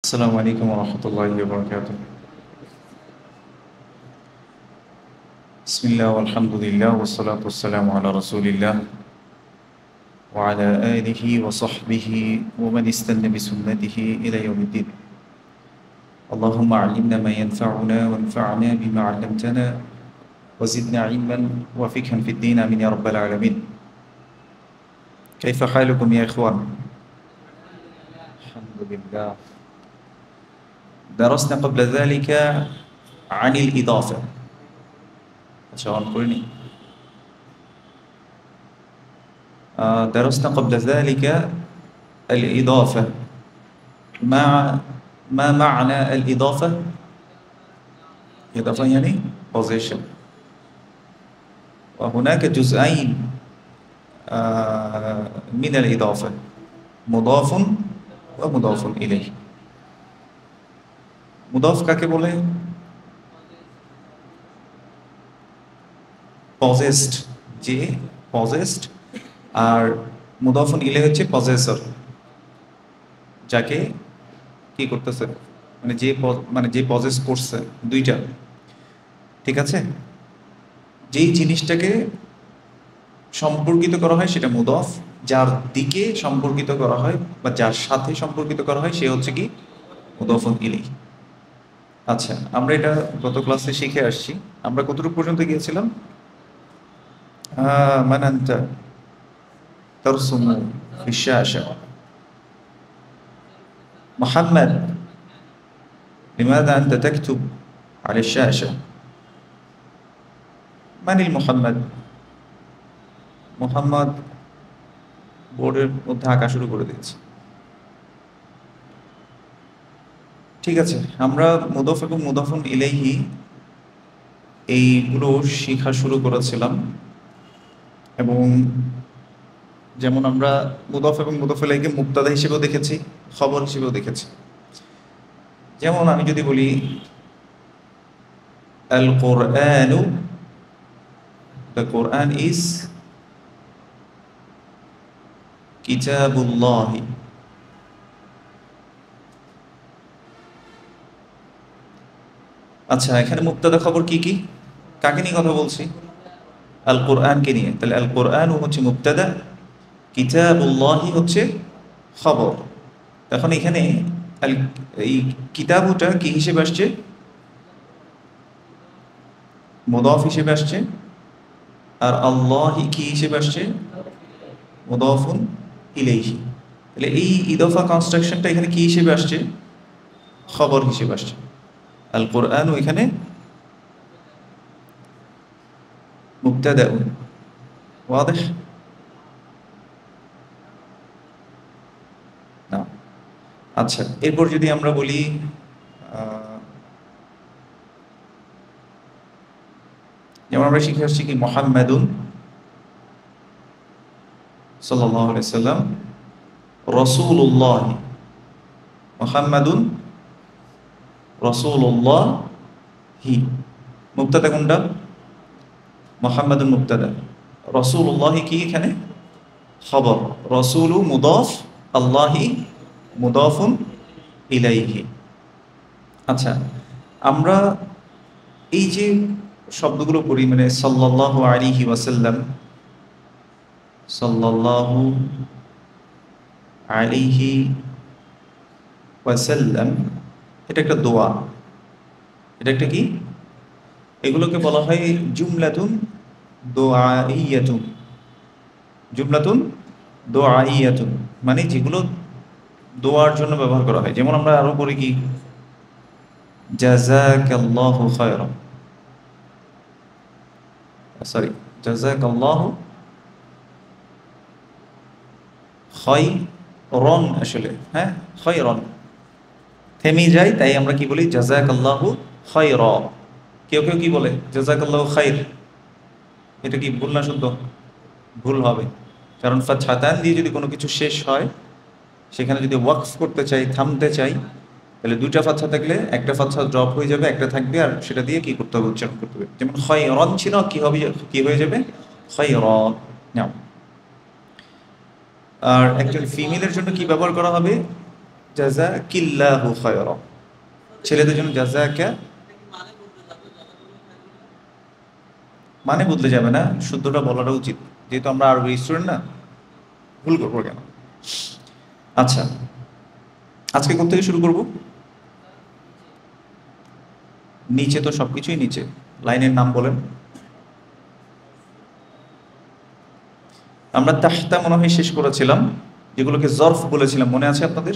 السلام عليكم ورحمة الله وبركاته. بسم الله والحمد لله والصلاة والسلام على رسول الله وعلى آله وصحبه ومن استنى بسنته إلى يوم الدين. اللهم علمنا ما ينفعنا وانفعنا بما علمتنا وزدنا علما وفقها في الدين آمين يا رب العالمين. كيف حالكم يا إخوان؟ الحمد لله. درسنا قبل ذلك عن الإضافة. درسنا قبل ذلك الإضافة. ما معنى الإضافة؟ إضافة يعني possession. وهناك جزئين من الإضافة، مضاف ومضاف إليه. মুদাফ কাকে বলে? Possessed, যে পজেসড, আর মুদাফুন ইলাইহি হচ্ছে পজেসর, যাকে কি করতেছে, মানে যে পজেস করছে, দুইটা। ঠিক আছে, যেই জিনিসটাকে সম্পর্কিত করা হয় সেটা মুদাফ, যার দিকে সম্পর্কিত করা হয় বা যার সাথে সম্পর্কিত করা হয় সে হচ্ছে কি মুদাফুন ইলাইহি। আচ্ছা, আমরা এটা গত ক্লাসে শিখে আসছি। আমরা কতটুকু পর্যন্ত গিয়েছিলাম? মান আনতা তারসুমু ফিশ শাশা মুহাম্মদ লিমাযা আনতা তাকতুব আলা শাশা। মানিল মুহাম্মদ? মুহাম্মদ বোর্ডের মধ্যে আঁকা শুরু করে দিয়েছে। ঠিক আছে, আমরা মুদাফ এবং মুদাফুন ইলাইহি এইগুলো শেখা শুরু করেছিলাম, এবং যেমন আমরা মুদাফ এবং মুদাফ ইলাইহিকে মুবতাদা হিসেবেও দেখেছি, খবর হিসেবেও দেখেছি। যেমন আমি যদি বলি আল কোরআনু, দ্য কোরআন ইজ কিতাবুল্লাহি। আচ্ছা, এখানে মুবতাদা খবর কি কি, কাকে নিয়ে কথা বলছি? আল কোরআনকে নিয়ে। তাহলে আল কোরআন হচ্ছে মুবতাদা, কিতাবুল্লাহি হচ্ছে খবর। এখন এখানে এই কিতাবুটা কি হিসেবে আসছে? মুদাফ হিসেবে আসছে। আর আল্লাহি কি হিসেবে আসছে? মুদাফুন ইলাইহি। তাহলে এই ইদাফা কনস্ট্রাকশনটা এখানে কি হিসেবে আসছে? খবর হিসেবে আসছে। আল কোরআন এখানে মুবতাদা। ওয়াদিহ? না। আচ্ছা, এরপর যদি আমরা বলি যেমন আমরা শিখে আসছি কি মুহাম্মাদুন সাল্লাল্লাহু আলাইহি সাল্লাম রাসূলুল্লাহ। মুহাম্মাদুন রাসূলুল্লাহি, মুবতাদা কোনটা? মুহাম্মাদুন মুবতাদা, রাসূলুল্লাহি কি এখানে খবর। রাসূলু মুদাফ, আল্লাহি মুদাফুন ইলাইহি। আচ্ছা, আমরা এই যে শব্দগুলো পড়ি, মানে সাল্লাল্লাহু আলাইহি ওয়াসাল্লাম, সাল্লাল্লাহু আলাইহি ওয়াসাল্লাম, এটা একটা দোয়া। এটা একটা কি? এগুলোকে বলা হয় জুমলাতুন দুআইয়াতুন। জুমলাতুন দুআইয়াতুন মানে যেগুলো দোয়ার জন্য ব্যবহার করা হয়। যেমন আমরা আরো পড়ি কি জাযাকাল্লাহু খায়রান, সরি জাযাকাল্লাহু খায়রান, আসলে হ্যাঁ খায়রান থেমে যায়, তাই আমরা কি বলি জাযাকাল্লাহু খায়রা। কেউ কেউ কি বলে জাযাকাল্লাহু খায়র। এটা কি ভুল না শুদ্ধ? ভুল হবে, কারণ ফাতহাতান দিয়ে যদি কোনো কিছু শেষ হয়, সেখানে যদি ওয়াকফ করতে চাই, থামতে চাই, তাহলে দুইটা ফাতহা থাকলে একটা ফাতহা ড্রপ হয়ে যাবে, একটা থাকবে, আর সেটা দিয়ে কি করতে হবে? উচ্চারণ করতে হবে। যেমন খায়রান ছিল, কি হবে? কি হয়ে যাবে? খায়রা। নাও, আর একজন ফিমেলের জন্য কি ব্যবহার করা হবে? জাযাকিল্লাহু খায়রা। ছেলেদের জন্য জাযাকা মানে বদলে যাবে না, শুদ্ধটা বলাটা উচিত, যেহেতু আমরা আরবি স্টুডেন্ট না, ভুল করবো কেন। আচ্ছা, আজকে কোথা থেকে শুরু করব? নিচে তো সবকিছুই নিচে, লাইনের নাম বলেন। আমরা তাহতা মনে হয় শেষ করেছিলাম, যেগুলোকে জর্ফ বলেছিলাম, মনে আছে আপনাদের?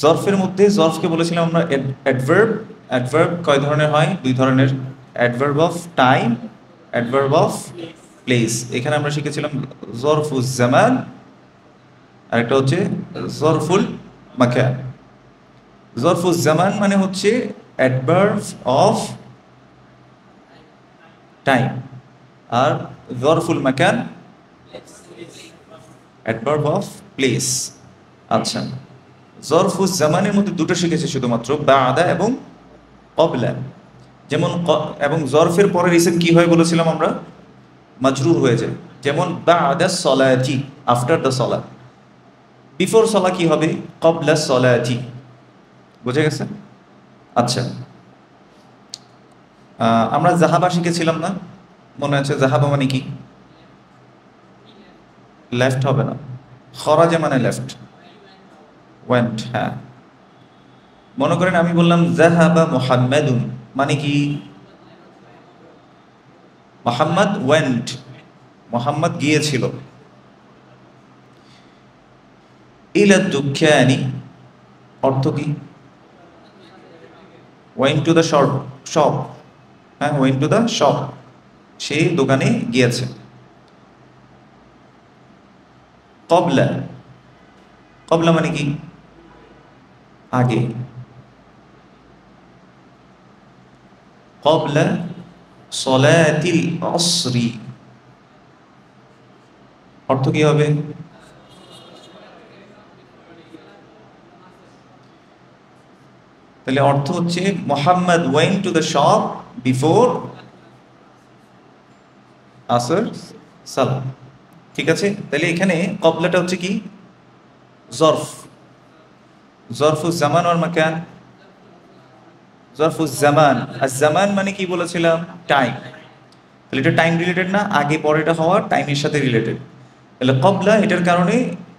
জর্ফের মধ্যে জর্ফকে বলেছিলাম আমরা অ্যাডভার্ব। অ্যাডভার্ব কয় ধরনের হয়? দুই ধরনের, adverb of time, adverb of place. এখানে আমরা শিখেছিলাম জরফুল জামান, আরেকটা হচ্ছে জরফুল মাকান। জরফুল জামান মানে হচ্ছে অ্যাডভার্ব অফ টাইম, আর জরফুল মাকান অ্যাডভার্ব অফ প্লেস। আচ্ছা, জরফুল জামানের মধ্যে দুটো শিখেছি শুধুমাত্র, বাদা এবং কবলা। যেমন এবং জরফের পরের ইসিম কি হয় বলেছিলাম আমরা? মাজরুর হয়ে যায়। যেমন বাদা সলাতি, আফটার দ্য সলা। বিফোর সলা কি হবে? কবলা সলাতি। বুঝে গেছে? আচ্ছা, আমরা জাহাবা শিখেছিলাম না? মনে আছে জাহাবা মানে কি? লেফট হবে না, খরাজে মানে লেফট, ওয়েন্ট। হ্যাঁ, মনে করেন আমি বললাম জাহাবা মুহাম্মাদুন, মানে কি? মুহাম্মদ ওয়েন্ট, মুহাম্মদ গিয়েছিল। ইলা দুখানি অর্থ কি? Went to the shop, shop. হ্যাঁ, ওয়েন্ট টু দ্য শপ, সে দোকানে গিয়েছে। কবলা, কবলা মানে কি? আগে। কবলা সলাতিল আসরি অর্থ কি হবে? তাহলে অর্থ হচ্ছে Muhammad went to the shop before আসর সালাম। ঠিক আছে, তাহলে এখানে কবলাটা হচ্ছে কি? জরফ, জরফুজ জামান আর মাকান। জরফুজ জামান, আর জামান মানে কি বলেছিলাম? টাইম। তাহলে এটা টাইম রিলেটেড না, আগে পরেটা হওয়া টাইমের সাথে রিলেটেড। তাহলে কবলা এটার কারণে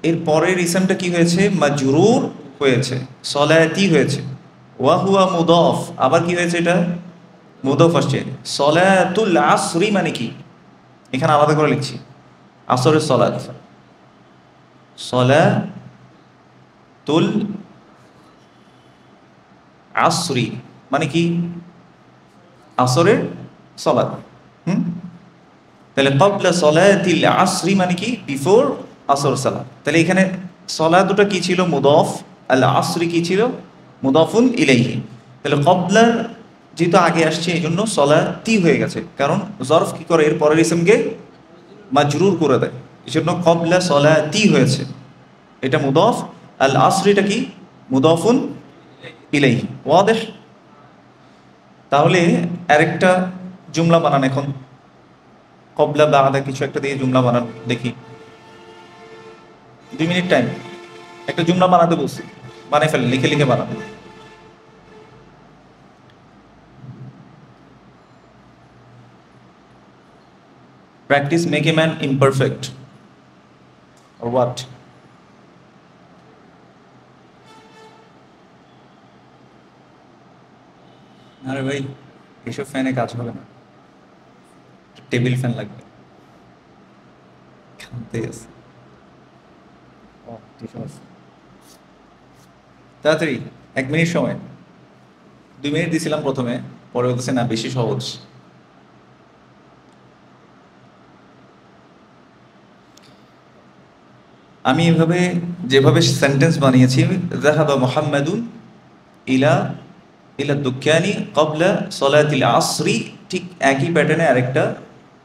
এর পরের ইসমটা কি হয়েছে? মাজরুর হয়েছে, সলায়াতি হয়েছে। ওয়া হুয়া মুদফ, আবার কি হয়েছে? এটা মুদফ আসছে। সলাতুল আসরি মানে কি? এখানে আলাদা করে লিখছি, আসরের সলাত। সলাতুল আসরি মানে কি? আসরের সলাত। হুম, তাহলে কবলা সলাতিল আসরি মানে কি? বিফোর আসর সালাত। তাহলে এখানে সলাত দুটো কি ছিল? মুদফ। আল আসরি কি ছিল? মুদফুন ইলাইহি। তাহলে কবলার যেহেতু আগে আসছে এই জন্য সলাতি হয়ে গেছে, কারণ জরফ কি করে? এর পরের ইসমকে মাজরুর করে দেয়, এই জন্য কবলা সলাতি হয়েছে, এটা মুদফ। আল আসরিটা কি? মুদফুন ইলাইহি। ওয়াদেহ? তাহলে আরেকটা জুমলা বানান এখন, কবলা বা আদা কিছু একটা দিয়ে জুমলা বানান দেখি। 2 মিনিট টাইম, একটা জুমলা বানাতে বলছি, বানাই ফেলেন, লিখে লিখে বানান। Practice make a man imperfect, or what? আরে ভাই, এসব ফ্যানে কাজ হবে না, টেবিল ফ্যান লাগবে। খামতে আছে। ও, ঠিক আছে। তাড়াতাড়ি, 1 মিনিট সময়। 2 মিনিট দিছিলাম প্রথমে, পরে বলতেছে না বেশি সহজ। আমি এভাবে যেভাবে সেন্টেন্স বানিয়েছি, যাহাবা মুহাম্মাদুন ইলা ইলা দুক্কানি ক্বাবলা সলাতিল আসরি, ঠিক একই প্যাটার্নে আরেকটা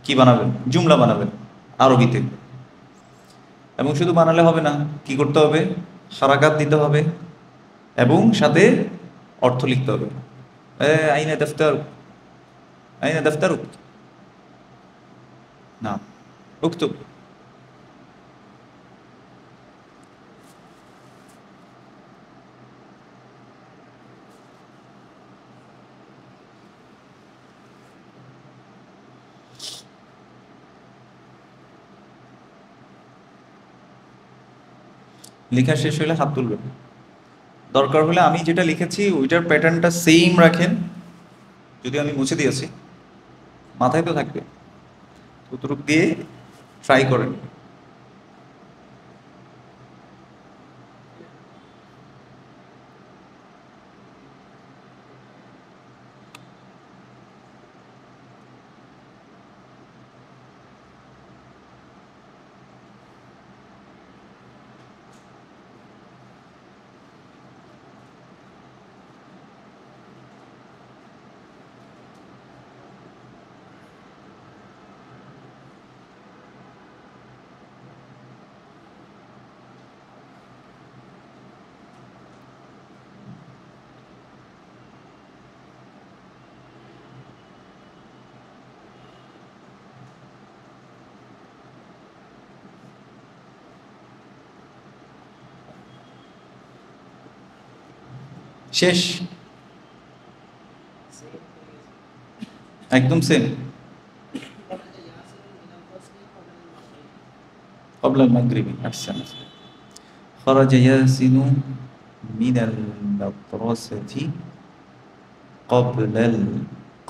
কি বানাবেন? জুমলা বানাবেন আরবিতে। এবং শুধু বানালে হবে না, কি করতে হবে? হারাকাত দিতে হবে এবং সাথে অর্থ লিখতে হবে। আইনা দফতর, আইনা দফতরুক, না উক্তুব। লেখা শেষ হলে হাত তুলবেন। দরকার হলে আমি যেটা লিখেছি ওইটার প্যাটার্নটা সেম রাখেন, যদি আমি মুছে দিয়েছি মাথায় তো থাকবে, ততটুক দিয়ে ট্রাই করেন। শেষ, একদম সেম। قبل المغرب أحسنت. خرج ياسين من المدرسة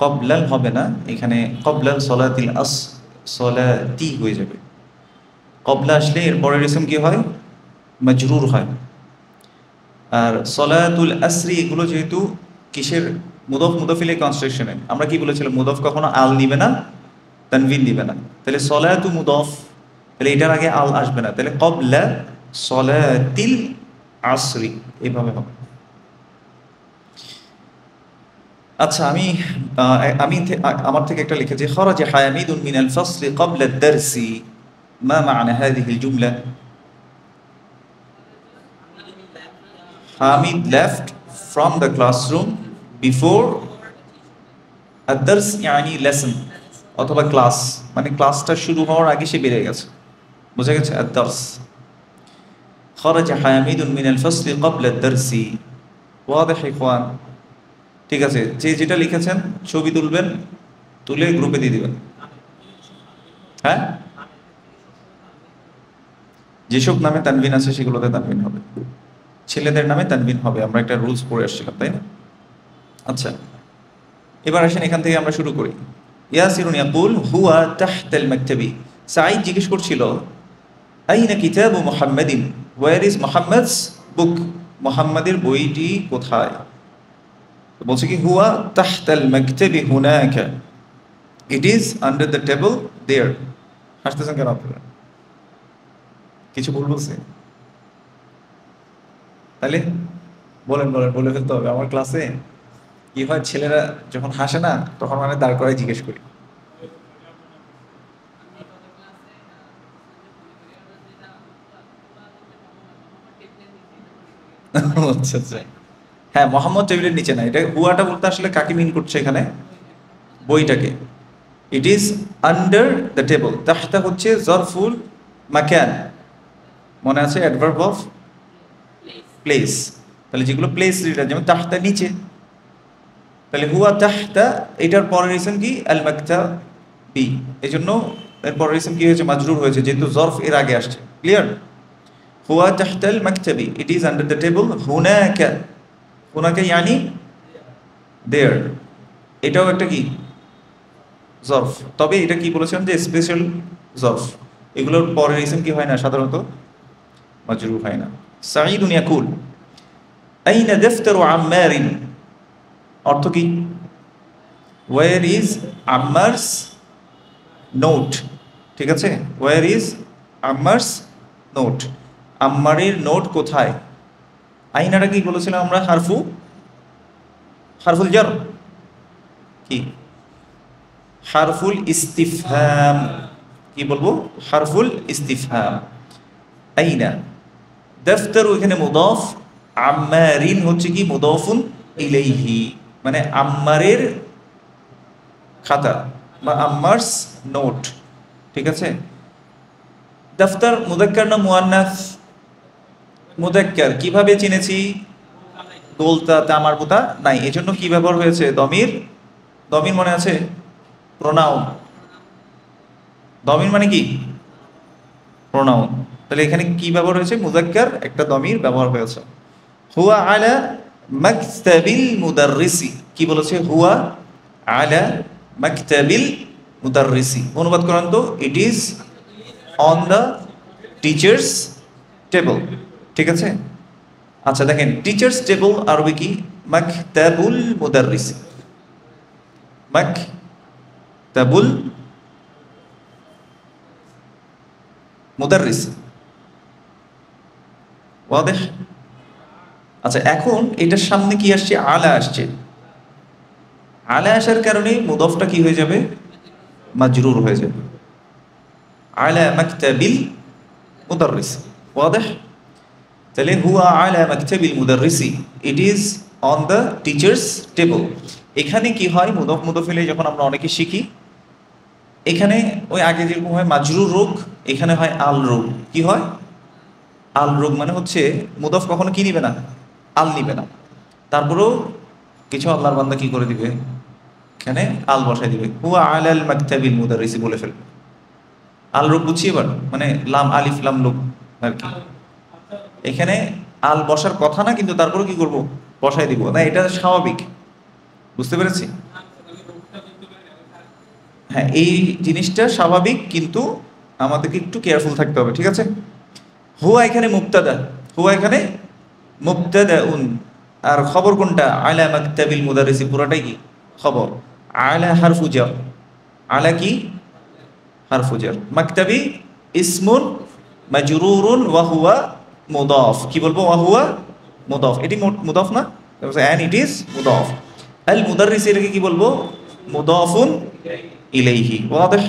قبل হবে না, এখানে قبل صلاة العصر صلاتي হয়ে যাবে। কবলা আসলে এর পরের ইসম কি হয়? মাজরুর হয়। আর সলাতুল আসরি এগুলো যেহেতু কিসের মুদফ মুদফিলে কনস্ট্রাকশনে, আমরা কি বলেছিলাম মুদফ কখনো আল নিবে না, তানভিন নিবে না। তাহলে সলাতু মুদফ, তাহলে এটার আগে আল আসবে না, তাহলে কবলা সলাতিল আসরি এইভাবে হবে। আচ্ছা, আমি আমার থেকে একটা লিখেছি খরাজা হামিদুন মিনাল ফাসলি ক্বাবলা আদ-দারসি, মা মা'না হাযিহিল জুমলা? Hamid left from the classroom before ad-dars yani lesson অথবা ক্লাস, মানে ক্লাসটা শুরু হওয়ার আগে সে বেরিয়ে গেছে, বুঝা গেছে? ad-dars খরাজা হামিদুন মিনাল ফাসলি ক্বাবলা আদ-দারসি। ওয়াদিহ ইখওয়ান? ঠিক আছে, যে যেটা লিখেছেন ছবি তুলবেন, তুলে গ্রুপে দিয়ে দিবেন। হ্যাঁ, যেসব নামে তানবিন আছে সেগুলোতে তানবিন হবে, ছেলেদের নামে তানবিন হবে। আমরা একটা রুলস পড়ে আসছিলাম, তাই না? আচ্ছা, এবার আসেন এখান থেকে আমরা শুরু করি। ইয়াসিরুন ইয়াকুল হুয়া তাহতাল মাকতাবি। সাঈদ জিজ্ঞেস করছিল আইনা কিতাবু মুহাম্মাদিন, ওয়্যার ইজ মুহাম্মাদস বুক, মুহাম্মাদের বইটি কোথায়? বলছে কি হুয়া তাহতাল মাকতাবি হুনাকা, it is under the table there. হাসতেছেন কেন আপনারা? কিছু ভুল বলছে? তাহলে বলেন বলেন, বলে ফেলতে হবে। আমার ক্লাসে কি হয়, ছেলেরা যখন হাসে না তখন মানে দাঁড় করায় জিজ্ঞেস করি। আচ্ছা আচ্ছা, হ্যাঁ, মোহাম্মদ টেবিলের নিচে না, এটা হুয়াটা বলতে আসলে কাকে মিন করছে এখানে? বইটাকে। It is under the table, তাহতা হচ্ছে জরফুল মাকান, মনে আছে? Adverb of place. তাহলে যেগুলো প্লেস রিলেটেড, যেমন তাহতা নিচে, তাহলে হুয়া তাহতা এটার পরের ইসম কি? আল মাকতাবি। এই জন্য এর পরের ইসম কি হয়েছে? মাজরুর হয়েছে, যেহেতু জরফ এর আগে আসছে। ক্লিয়ার? হুয়া তাহতাল মাকতাবি, it is under the table. হুনাকা, হুনাকা ইয়ানি দেয়ার, এটাও একটা কি? জরফ। তবে এটা কি বলেছিলাম যে স্পেশাল জরফ, এগুলোর পরের ইসম কি হয় না সাধারণত? মাজরুর হয় না। সাঈদুন ইয়াকুল আইনা দাফতারু আম্মারিন, অর্থ কি? Where is Ammar's note. ঠিক আছে, ওয়্যার ইজ আম্মারস নোট, আম্মারের নোট কোথায়? আইনাটা কি বলেছিলাম আমরা? হারফুল জার, কি? হারফুল ইস্তিফহাম। কি বলবো? হারফুল ইস্তিফহাম। আইনা দাফতারু এখানে মুদাফ, আম্মারিন হচ্ছে কি? মুদাফুন ইলাইহি, মানে আম্মারের খাতা বা আম্মারস নোট। ঠিক আছে, দফতর মুযাক্কার না মুয়ান্নাস? মুযাক্কার। কিভাবে চিনেছি? দোলতা তামার বুতা নাই, এজন্য কি ব্যবহার হয়েছে? দমির। দমির মনে আছে? প্রোনাউন। দমির মানে কি? প্রোনাউন। তাহলে এখানে কি ব্যবহার হয়েছে? মুযাক্কার একটা দমির ব্যবহার হয়েছে। হুয়া আলা মাকতাবিল মুদাররিসি, কি বলেছে? হুয়া আলা মাকতাবিল মুদাররিসি। অনুবাদ করেন তো, ইট is on the teacher's table. ঠিক আছে? আচ্ছা দেখেন, টিচার্স টেবল আরবি কি? মাকতাবুল মুদাররিসি। মাকতাবুল মুদাররিসি। ওয়াদেহ? আচ্ছা, এখন এটার সামনে কি আসছে? আলা আসছে। আলা আসার কারণে মুদাফটা কি হয়ে যাবে? মাজরুর হয়ে যাবে। আলা মাকতাবিল মুদাররিস। ওয়াদেহ? তাহলে হুয়া আলা মাকতাবিল মুদাররিসি, it is on the teacher's table. এখানে কি হয়? মুদাফ মুদাফ ইলাইহি যখন আমরা অনেকে শিখি, এখানে ওই আগে যেরকম হয় মাজরুর রোগ, এখানে হয় আল রোগ। কি হয়? আল রোগ মানে হচ্ছে মুদাফ কখনো কি নিবে না? আল নিবে না। তারপরেও কিছু আল্লাহর বান্দা কি করে দিবে? এখানে আল বসাই দিবে, হুয়া আলাল মাকতাবিল মুদাররিসি বলে ফেলবে। আল রোগ বুঝছি এবার, মানে লাম আলিফ লাম লোক আর কি। এখানে আল বসার কথা না, কিন্তু তারপরে কি করব? বসাই দিব না, এটা স্বাভাবিক। বুঝতে পেরেছি? হ্যাঁ, এই জিনিসটা স্বাভাবিক, কিন্তু আমাদেরকে একটু কেয়ারফুল থাকতে হবে। ঠিক আছে? হুয়া এখানে মুবতাদা, হুয়া এখানে মুবতাদাউন। আর খবর কোনটা? আলা মাকতাবিল মুদাররিসি, পুরোটাই কি খবর। আলা হারফু জার, আলা কি হারফু জার। মাকতাবি ইসমুন মাজরুরুন ওয়া হুয়া মুদাফ। কি বলবো? ওয়া হুয়া মুদাফ। এটি মুদাফ না, এন্ড ইট ইজ মুদাফ। আল মুদাররিস এটাকে কি বলবো? মুদাফুন ইলাইহি। ওয়াদেহ?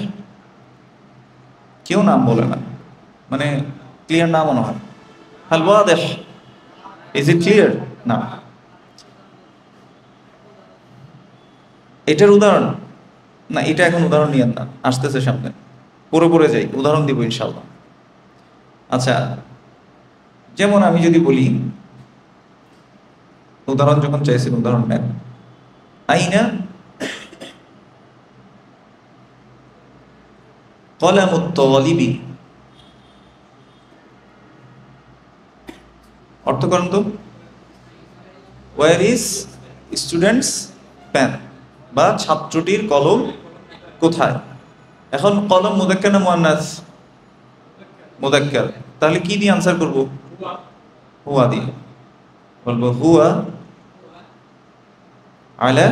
কেউ নাম বলে না, মানে ক্লিয়ার না মনে হয়। হাল ওয়াদেহ? Is it clear? না। এটার উদাহরণ না, এটা এখন উদাহরণ নিয়েন না, আসতেছে সামনে, পরে যাই, উদাহরণ দিব ইনশাল্লাহ। আচ্ছা, যেমন আমি যদি বলি, উদাহরণ যখন চাইছেন উদাহরণ নেন। আইনা কলামুত তালিবি, অর্থ করেন তো। ওয়ার ইজ স্টুডেন্টস পেন, বা ছাত্রটির কলম কোথায়? এখন কলম মুযাক্কার না মুআন্নাস? মুযাক্কার। তাহলে কি দিয়ে আনসার করব? হুয়া দিয়ে বলবো, হুয়া আলা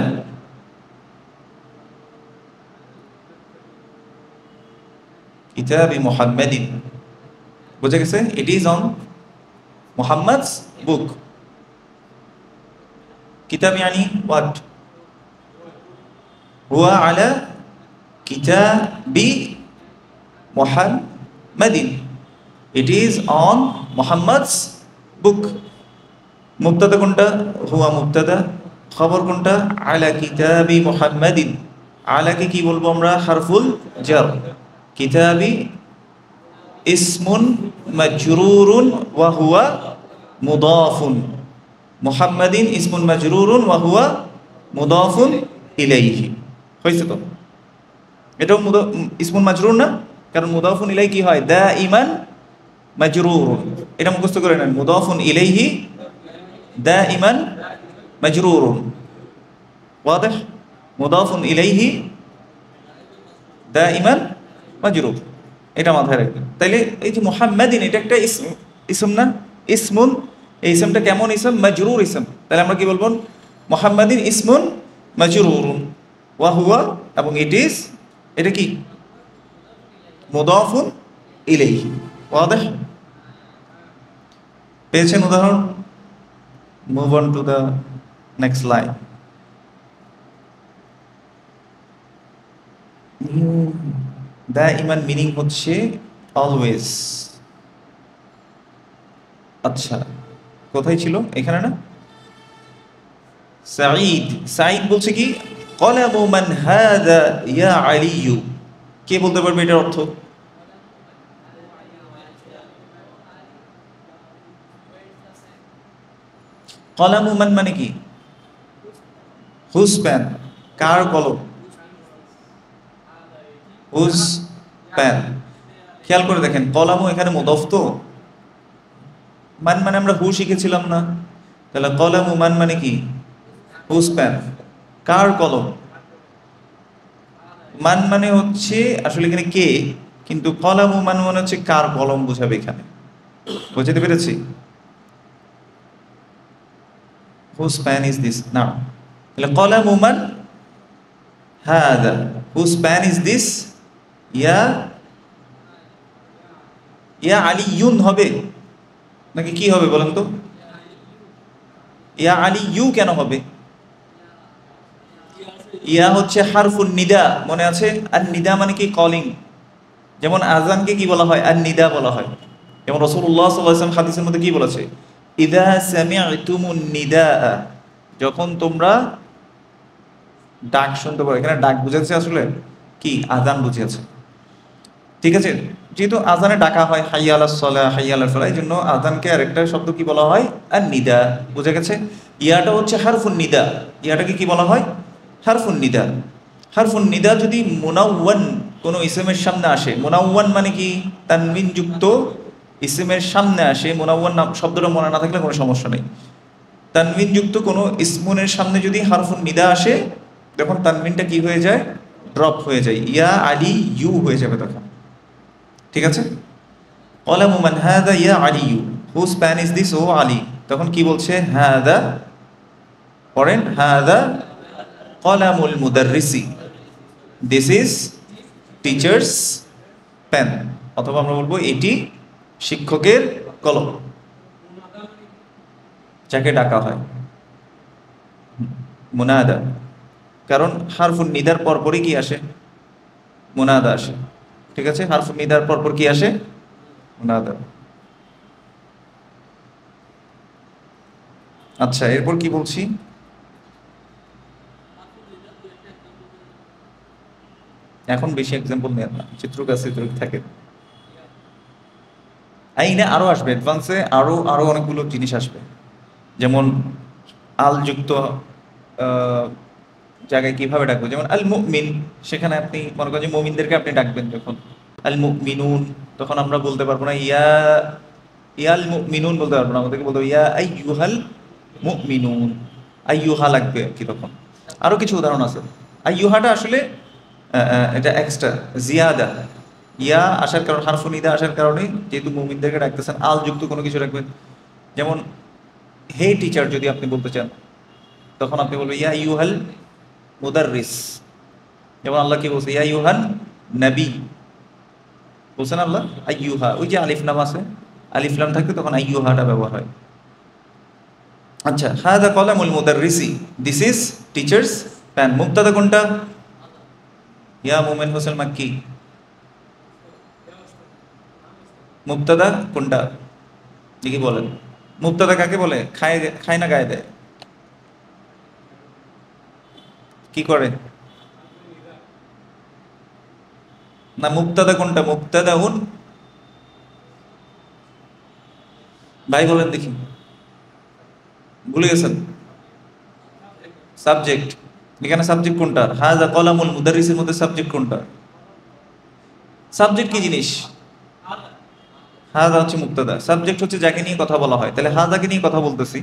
কিতাবি মুহাম্মাদিন। বুঝে গেছে? ইট ইজ অন মুহাম্মাদস বুক। কিতাব ইয়ানি হোয়াট? হুয়া আলা কিতাবি মুহাম্মাদিন, ইট ইজ অন মুহাম্মাদস বুক। মুবতাদা কোনটা? হুয়া মুবতাদা। খবর কোনটা? আলা কিতাবি মুহাম্মাদিন। আলাকে কি বলবো আমরা? হারফুল জার। কিতাবি ইসমুন মাজরুরুন ওয়া হুয়া মুদাফুন। মুহাম্মাদিন ইসমুন মাজরুরুন ওয়া হুয়া মুদাফুন ইলাইহি। হয়েছে তো? এটাও ইসমুন মাজরুর না, কারণ মুদাফুন ইলাইহি কি হয়? দাইমান মাজরুরুন। এটা মুখস্থ করে নেন, মুদাফুন ইলাইহি দাইমান মাজরুরুন। ওয়াদেহ? মুদাফুন ইলাইহি দাইমান মাজরুর, এটা মাথায় রাখবেন। তাইলে এই যে মুহাম্মাদিন, এটা একটা ইসম না? ইসমুন, এই ইসমটা কেমন ইসম? মাজরুর ইসম। তাহলে আমরা কি বলবো? মুহাম্মাদিন ইসমুন মাজরুরুন ওয়া হুয়া, এবং ইট ইজ, এটা কি? মুদাফুন ইলাইহি। ওয়াদেহ? পেয়েছেন উদাহরণ? Move on to the next line. দাইমান মিনিং হচ্ছে অলওয়েজ। আচ্ছা, কোথায় ছিল? এখানে না? সাঈদ, সাঈদ বলছে কি? কলামু মান হাযা ইয়া আলিয়ু। কে বলতে পারবে এটার অর্থ? কলামু মান মানে কি? হুজ পেন, কার কলম? হুজ পেন, খেয়াল করে দেখেন কলামও এখানে মুদাফ তো, মান মানে আমরা হু শিখেছিলাম না, তাহলে কলামু মান মানে কি? Whose pen. কার কলম? মান মানে হচ্ছে আসলে এখানে কে, কিন্তু কলামু মান মানে হচ্ছে কার কলম বোঝাবে এখানে। বুঝতে পেরেছি? হুজ পেন ইজ দিস না, তাহলে কলামু মান হাদা, হুজ পেন ইজ দিস, ইয়া ইয়া আলিয়ুন হবে নাকি কি হবে বলেন তো? ইয়া আলিয়ু কেন হবে? ইয়া হচ্ছে হারফুন নিদা, মনে আছে? আর নিদা মানে কি? কলিং। যেমন আজানকে কি বলা হয়? আর নিদা বলা হয়। যেমন রাসূলুল্লাহ সাল্লাল্লাহু আলাইহি ওয়াসাল্লাম হাদিসের মধ্যে কি বলেছে? ইদা সামি'তুমুন নিদা, যখন তোমরা ডাক শুনতে পাও। এখানে ডাক বুঝাচ্ছে আসলে কি? আজান বুঝিয়েছে। ঠিক আছে, যেহেতু আজানে ডাকা হয় হাইয়া আলাস সালাহ হাইয়া আলাল ফালাহ, এই জন্য আজানকে আরেকটা শব্দ কি বলা হয়? আর নিদা। বুঝে গেছে? ইয়াটা হচ্ছে হারফুন নিদা, ইয়াটাকে কি বলা হয়? হারফুন নিদা। হারফুন নিদা যদি মুনাওয়ান কোনো ইসমের সামনে আসে, মুনাওয়ান মানে কি? তানবিন যুক্ত ইসমের সামনে আসে। মুনাওয়ান নাম শব্দটা মনে না থাকলে কোনো সমস্যা নেই। তানবিন যুক্ত কোনো ইসমুনের সামনে যদি হারফুন নিদা আসে, তখন তানবিনটা কি হয়ে যায়? ড্রপ হয়ে যায়, ইয়া আলী ইউ হয়ে যাবে তখন। ঠিক আছে? কলামু মান হাদা ইয়া আলিয়ু, হুজ প্যান ইজ দিস, ও আলী। তখন কি বলছে? হাদা, পড়েন, হাদা কলামুল মুদাররিসি, দিস ইজ টিচার্স পেন, অথবা আমরা বলবো এটি শিক্ষকের কলম, যাকে ডাকা হয় মুনাদা। কারণ হারফুন নিদার পরপরই কি আসে? মুনাদা আসে। ঠিক আছে, হারফুন নিদার পরপর কি আসে? মুনাদা। আচ্ছা, এরপর কি বলছি? এখন বেশি এক্সাম্পল নেন না, চিত্রক আছে, চিত্রক থাকে। আইনে আরো আসবে, অ্যাডভান্সে আরো আরো অনেকগুলো জিনিস আসবে। যেমন আল যুক্ত আহ, জায়গায় কিভাবে ডাকবো, যেমন আল মুমিন, সেখানে আপনি মনে করেন যে মুমিনদেরকে আপনি ডাকবেন যখন আল মুমিনুন, তখন আমরা বলতে পারবো না ইয়া ইয়াল মুমিনুন, বলতে পারবো না, আমাদেরকে বলতে হবে ইয়া আইয়ুহাল মুমিনুন। আইয়ুহা লাগবে কি তখন। আরো কিছু উদাহরণ আছে। আইয়ুহাটা আসলে এটা এক্সট্রা জিয়াদা, ইয়া আসার কারণ, হারফুন ইদা আসার কারণে, যেহেতু মুমিনদেরকে ডাকতেছেন আল যুক্ত কোনো কিছু রাখবেন। যেমন হে টিচার যদি আপনি বলতে চান, তখন আপনি বলবেন ইয়া ইউহাল মুদাররিস। যেমন আল্লাহ কি বলছে? ইয়া ইউহান নবী, বলছেন আল্লাহ আইয়ুহা, ওই যে আলিফ লাম আছে, আলিফ লাম থাকলে তখন আইয়ুহাটা ব্যবহার হয়। আচ্ছা, হাদা কলামুল মুদাররিসি, দিস ইজ টিচার্স পেন। মুবতাদা কোনটা? ইয়া মুমিন হোসেন মাক্কি, মুবতাদা কোনটা দেখি বলেন? মুবতাদা কাকে বলে? খায় খায় না গায়ে দেয়? কি করে? না, মুবতাদা কোনটা? মুবতাদাউন, ভাই বলেন দেখি, ভুলে গেছেন? সাবজেক্ট। এখানে সাবজেক্ট কোনটা? হাযা কলামুল মুদাররিসের মধ্যে সাবজেক্ট কোনটা? সাবজেক্ট কি জিনিস? হাযা হচ্ছে মুবতাদা, সাবজেক্ট হচ্ছে যাকে নিয়ে কথা বলা হয়। তাহলে হাযাকে নিয়ে কথা বলতেছি,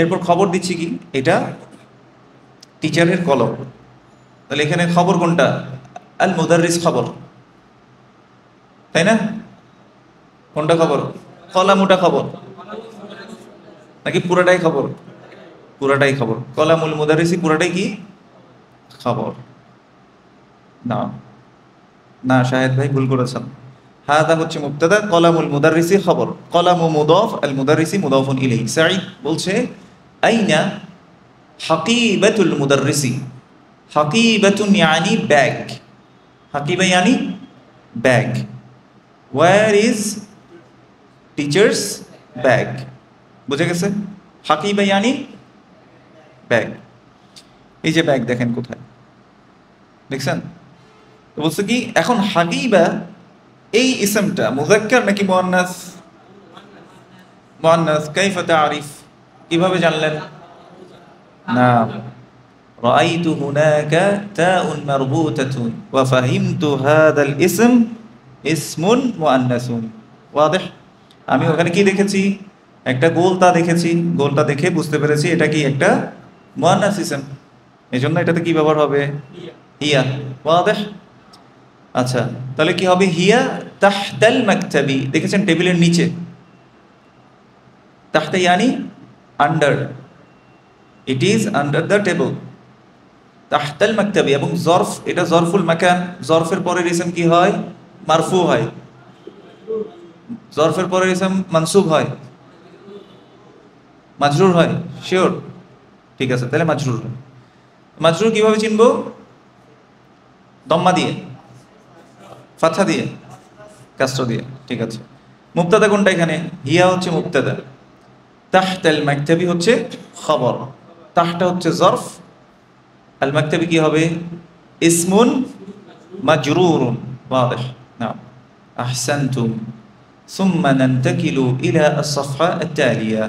এরপর খবর দিচ্ছি কি? এটা টিচারের কলম। তাহলে এখানে খবর কোনটা? আল মুদাররিস খবর, তাই না? কোনটা খবর? কলামুটা খবর নাকি পুরাটাই খবর? পুরাটাই খবর। কলামুল মুদাররিসি পুরাটাই কি খবর? না না, শাহেদ ভাই ভুল করেছেন। হাদা হচ্ছে মুবতাদা, কলামুল মুদাররিসি খবর। কলামু মুদাফ, আল মুদাররিসি মুদাফুন ইলাইহি। সাঈদ বলছে আইনা হাকিবাতুল মুদাররিসি। হাকিবাতুন ইয়ানি ব্যাগ, হাকিবা ইয়ানি bag. Where is teacher's bag. বুঝে গেছে? হাকিবা ইয়ানি ব্যাগ। এই যে ব্যাগ দেখেন কোথায়, দেখছেন? তো বলছে কি এখন হাকিবা এই ইসমটা মুযাক্কার নাকি মুআন্নাস? মুআন্নাস। কাইফা তা'রিফ, কিভাবে জানলেন? না, রাআইতু হুনাকা তাউন মারবুতাতুন ওয়া ফাহিমতু হাযাল ইসম ইসমুন মুআন্নাসুন। ওয়াদেহ? আমি ওখানে কি দেখেছি? একটা গোলতা দেখেছি, গোলটা দেখে বুঝতে পেরেছি এটা কি একটা মুআন্নাস ইসম, এই জন্য এটাতে কি ব্যবহার হবে? হিয়া। ওয়াদেহ? আচ্ছা, তাহলে কি হবে? হিয়া তাহতাল মাকতাবি, দেখেছেন টেবিলের নিচে, তাহতা ইয়ানি under, it is under the table, তাহতাল মাকতাবি। এবং জরফ, এটা জরফুল মাকান, জরফের পরের ইসম কি হয়? মারফু হয়। জরফের পরের ইসম মানসুব হয়, মাজরুর হয়। শিওর? ঠিক আছে, তাহলে মাজরুর হয়। মাজরুর কিভাবে চিনবো? দম্মা দিয়ে, ফাতহা দিয়ে, কাসরা দিয়ে। ঠিক আছে, মুবতাদা কোনটা এখানে? হিয়া হচ্ছে মুবতাদা, তাহতাল মাকতাবি হচ্ছে খবর। তাহটা হচ্ছে জরফ, আল মাকতাবি কি হবে? ইসমুন মাজরুরুন। ওয়াদিহ? নাম। আহসানতুম। সুম্মা নান্তাকিলু ইলা আস-সাফহা আত-তালিয়া,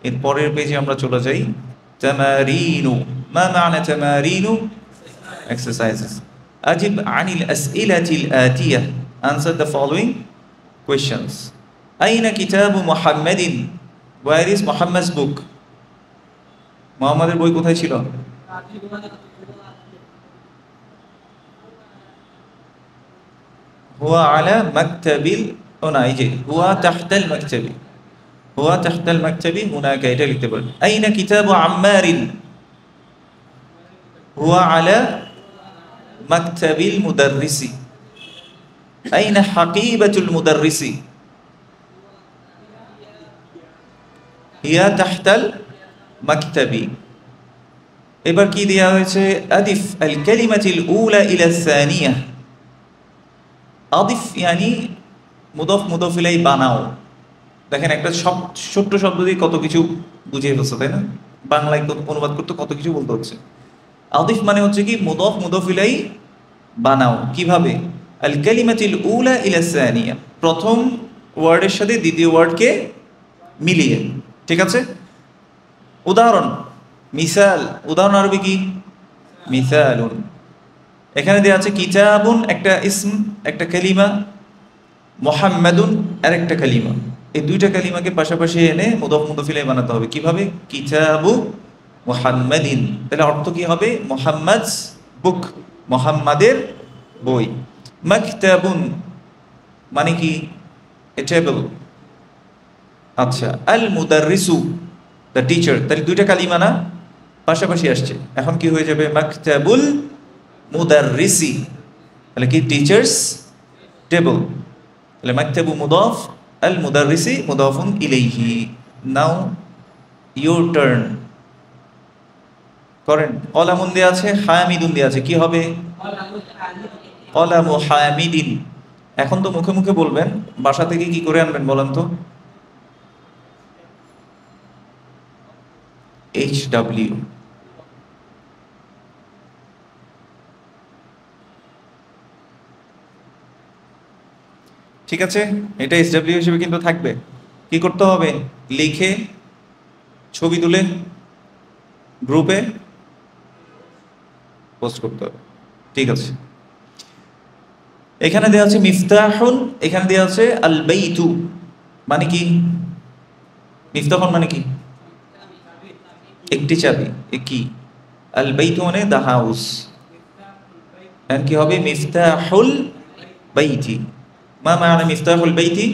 এর পরের পেজে আমরা চলে যাই। তামারিনু। মা মা'না তামারিনু? exercises. أجب عن الأسئلة الآتية. Answer the following questions. أين كتاب محمد? Where is Muhammad's book? মুহাম্মাদের বই কোথায় ছিল? হুয়া আলা মাকতাবিল, ও না, এই যে হুয়া তাহতাল মাকতাবি, হুয়া তাহতাল মাকতাবি হুনাকা, এটা লিখতে পারেন। আইনা কিতাবু আম্মারিন? হুয়া আলা মাকতাবিল মুদাররিসি। আইনা হাকিবাতুল মুদাররিসি? হিয়া তাহতাল মাকতাবি। এবার কি দেয়া হয়েছে? আদিফ আল কালিমাতিল উলা ইলা সানিয়া। আদিফ ইয়ানি মুদাফ মুদাফ ইলাই বানাও। দেখেন একটা ছোট্ট শব্দ দিয়ে কত কিছু বুঝিয়ে ফেলছে, তাই না? বাংলায় অনুবাদ করতে কত কিছু বলতে হচ্ছে। আদিফ মানে হচ্ছে কি মুদাফ মুদাফ ইলাই বানাও। কিভাবে? আল কালিমাতিল উলা ইলা সানিয়া, প্রথম ওয়ার্ডের সাথে দ্বিতীয় ওয়ার্ডকে মিলিয়ে। ঠিক আছে? উদাহরণ, মিসাল, উদাহরণ আরবি কি? মিসালুন। এখানে দেওয়া আছে কিতাবুন একটা ইসম, একটা কালিমা, মুহাম্মাদুন আর একটা কালিমা। এই দুইটা কালিমাকে পাশাপাশি এনে মুদাফ মুদাফ ইলাইহি বানাতে হবে। কিভাবে? কিতাবু মুহাম্মাদিন, তাহলে অর্থ কি হবে? মুহাম্মাদস বুক, মুহাম্মাদের বই। মাকতাবুন মানে কি? A table. আচ্ছা, আল মুদাররিসু দ্য টিচার, তাহলে দুইটা কালিমা না পাশাপাশি আসছে, এখন কি হয়ে যাবে? মাকতাবুল মুদাররিসি, তাহলে কি? Teachers table. তাহলে মাকতাবু মুদাফ, আল মুদাররিসি মুদাফুন ইলাইহি। নাও ইউর টার্ন, করেন। কলামুন দেয়া আছে, হামিদুন দেয়া আছে, কি হবে? কলামু হামিদিন। এখন তো মুখে মুখে বলবেন, বাসা থেকে কি করে আনবেন বলেন তো? HW। ঠিক আছে, এটা SW হিসেবে কিন্তু থাকবে। কি করতে হবে? লিখে ছবি তুলে গ্রুপে পোস্ট করতে হবে। ঠিক আছে, এখানে দেওয়া আছে মিফতাহুন, এখানে দেওয়া আছে আল বাইতু, মানে কি? মিফতাহুন মানে কি? একটি চাবি। কি? আল বাইতু মানে দ্য হাউস, এখন কি হবে? মিফতাহুল বাইতি। মা মানে মিফতাহুল বাইতি?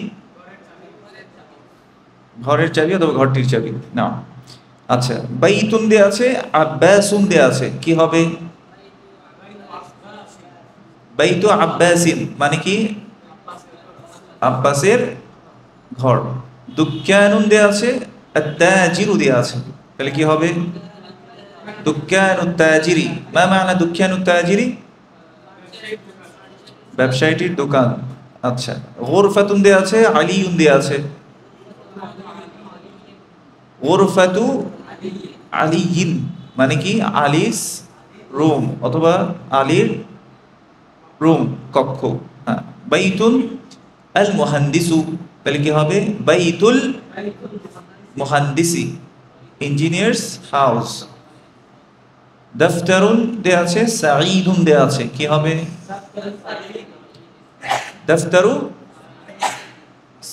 ঘরের চাবি অথবা ঘরটির চাবি না। আচ্ছা, বাইতুন দেয়া আছে, আব্বাসুন দেয়া আছে, কি হবে? বাইতু আব্বাসিন মানে কি? আব্বাসের ঘর। দুক্কানুন দেয়া আছে, আত-তাজিরু দেয়া আছে, তাহলে কি হবে? দুক্কানুত তাজিরি। মা মানে দুক্কানুত তাজিরি? ব্যবসায়ীটির দোকান। আচ্ছা, গুরফাতুন দেয়া আছে, আলিউন দেয়া আছে, গুরফাতু আলিয়িন মানে কি? আলিস রুম অথবা আলীর রুম, কক্ষ। হ্যাঁ, বাইতুন আল মুহান্দিসু, তাহলে কি হবে? বাইতুল মুহান্দিসি, ইঞ্জিনিয়ার্স হাউস। দফতরুন দেয়া আছে, সাঈদুন দেয়া আছে, কি হবে? দাফতারু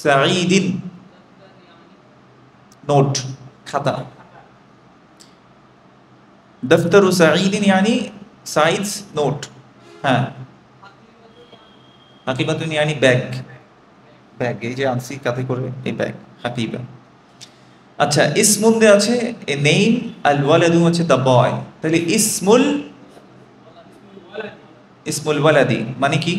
সাঈদিন, নোট, খাতা। দাফতারু সাঈদিন ইয়ানি সাঈদস নোট। হ্যাঁ, হাকিবাতুন ইয়ানি ব্যাগ, ব্যাগ এই যে আনসি কাতে করে এই ব্যাগ হাকিবা। আচ্ছা, ইসমুন দে আছে এ নেম, আল ওয়ালাদু হচ্ছে দ্য বয়, তাহলে ইসমুল, ইসমুল ওয়ালাদি মানে কি?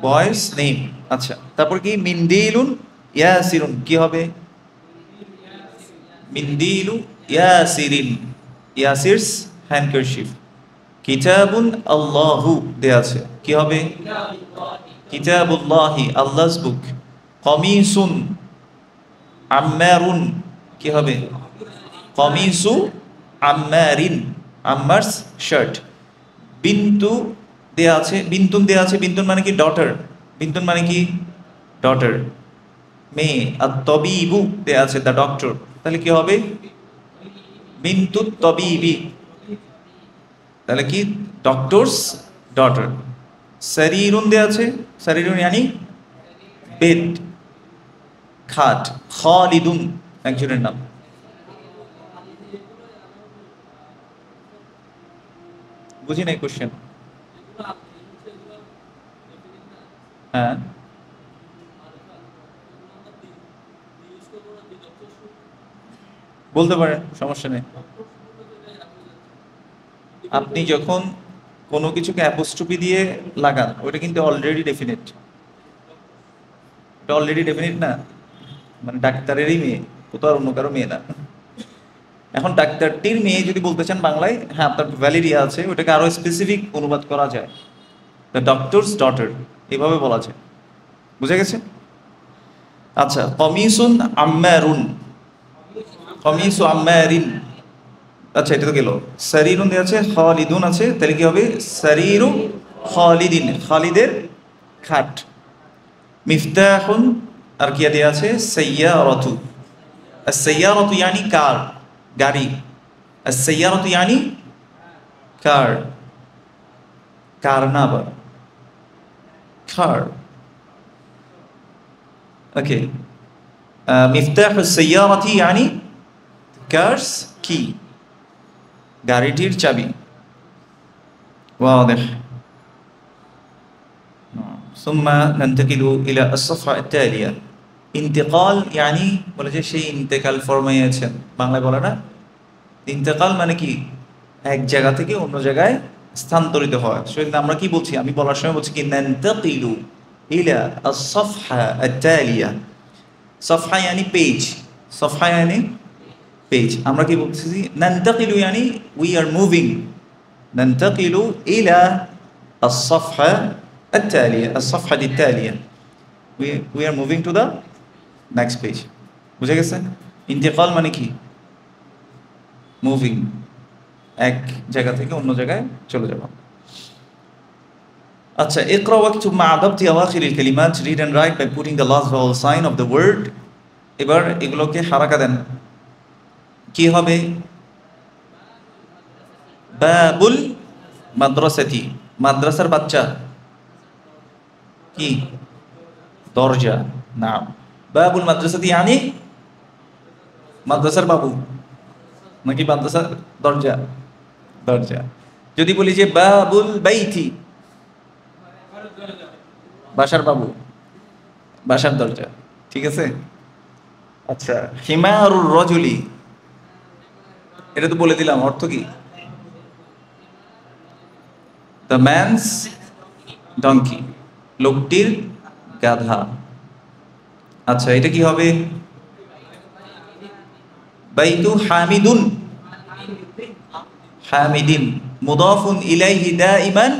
বয়েস নেম। আচ্ছা, তারপর কি? মিন্দিলুন ইয়াসিরুন, কি হবে? মিন্দিলু ইয়াসিরিন, ইয়াসিরস হ্যান্ডকারশিফ। কিতাবুন আল্লাহু দে আছে, কি হবে? কিতাবুল্লাহি, আল্লাহস বুক। কমিসুন আম্মারুন, কি হবে? কমিসু আম্মারিন, আম্মারস শার্ট। বিন্তু দেয়া আছে, বিন্তুন দেয়া আছে, বিন্তুন মানে কি? ডটার, বিন্তুন মানে কি? ডটার, মেয়ে। আর তবিবু দেয়া আছে, দ্য ডক্টর, তাহলে কি হবে? বিন্তু তবিবি, তাহলে কি? Doctors daughter. শরীরুন দেয়া আছে, শরীরুন ইয়ানি বেড, খাট। খালিদুন একজনের নাম। বুঝি নাই কোশ্চেন। হ্যাঁ, বলতে পারেন, সমস্যা নেই। আপনি যখন কোনো কিছুকে অ্যাপোস্ট্রফি দিয়ে লাগান, ওটা কিন্তু অলরেডি ডেফিনেট, এটা অলরেডি ডেফিনেট না, মানে ডাক্তারেরই মেয়ে, ও তো আর অন্য কারো মেয়ে না। এখন ডাক্তারটির মেয়ে যদি বলতে চান বাংলায়, হ্যাঁ আপনার ভ্যালিড ইয়ে আছে, ওটাকে আরো স্পেসিফিক অনুবাদ করা যায়, দ্য ডক্টরস ডটার, এভাবে বলা যায়। বুঝে গেছে? আচ্ছা, কমিসুন আম্মারুন, কমিসু আম্মারিন। আচ্ছা, এটা তো গেল। শরীরুন দেয়া আছে, খালিদুন আছে, তাহলে কি হবে? শরীরু খালিদিন, খালিদের খাট। মিফতাহুন, আর কি দেয়া আছে? সাইয়ারাতু, as-sayyaratu yani কার, গাড়ি। as-sayyaratu yani কার, কার না আবার কার। ওকে, মিফতাহু as-sayyarati yani কারস কি, গাড়িটির চাবি। واضح. ثم ننتقل إلى الصفحة التالية. ইন্তেকাল ইয়ানি বলে যে সেই ইন্তেকাল ফরমাইয়াছেন, বাংলায় বলে না। ইন্তেকাল মানে কি? এক জায়গা থেকে অন্য জায়গায় স্থানান্তরিত হয়। সেজন্য আমরা কি বলছি? আমি বলার সময় বলছি কি নান্তাকিলু ইলা আস-সাফহা আত-তালিয়া। সাফহা ইয়ানি পেজ, সাফহা ইয়ানি পেজ। আমরা কি বলতেছি? নান্তাকিলু ইয়ানি উই আর মুভিং, নান্তাকিলু ইলা আস-সাফহা আত-তালিয়া, আস-সাফহা আত-তালিয়া, we are moving to the next page. বুঝে গেছে? ইন্তেকাল মানে কি? মুভিং, এক জায়গা থেকে অন্য জায়গায় চলে যাওয়া। আচ্ছা, ইকরা ওয়াকতুব মা আদাবতি আওয়াখিরিল কালিমাত, read and write by putting the last vowel sign of the word. এবার এগুলোকে হারাকা দেন, কি হবে? বাবুল মাদ্রাসাতি, মাদ্রাসার বাচ্চা কি? দরজা। নাম বাবুল মাদ্রাসাতি ইয়ানি মাদ্রাসার বাবু, নাকি মাদ্রাসার দরজা? দরজা। যদি বলি যে বাবুল বাইতি, বাসার বাবু, বাসার দরজা। ঠিক আছে? আচ্ছা, হিমারুর রজুলি, এটা তো বলে দিলাম অর্থ কি? দ্য ম্যানস ডঙ্কি, লোকটির গাধা। আচ্ছা, এটা কি হবে? বাইতু হামিদুন, হামিদিন। মুদাফুন ইলাইহি দাইমান,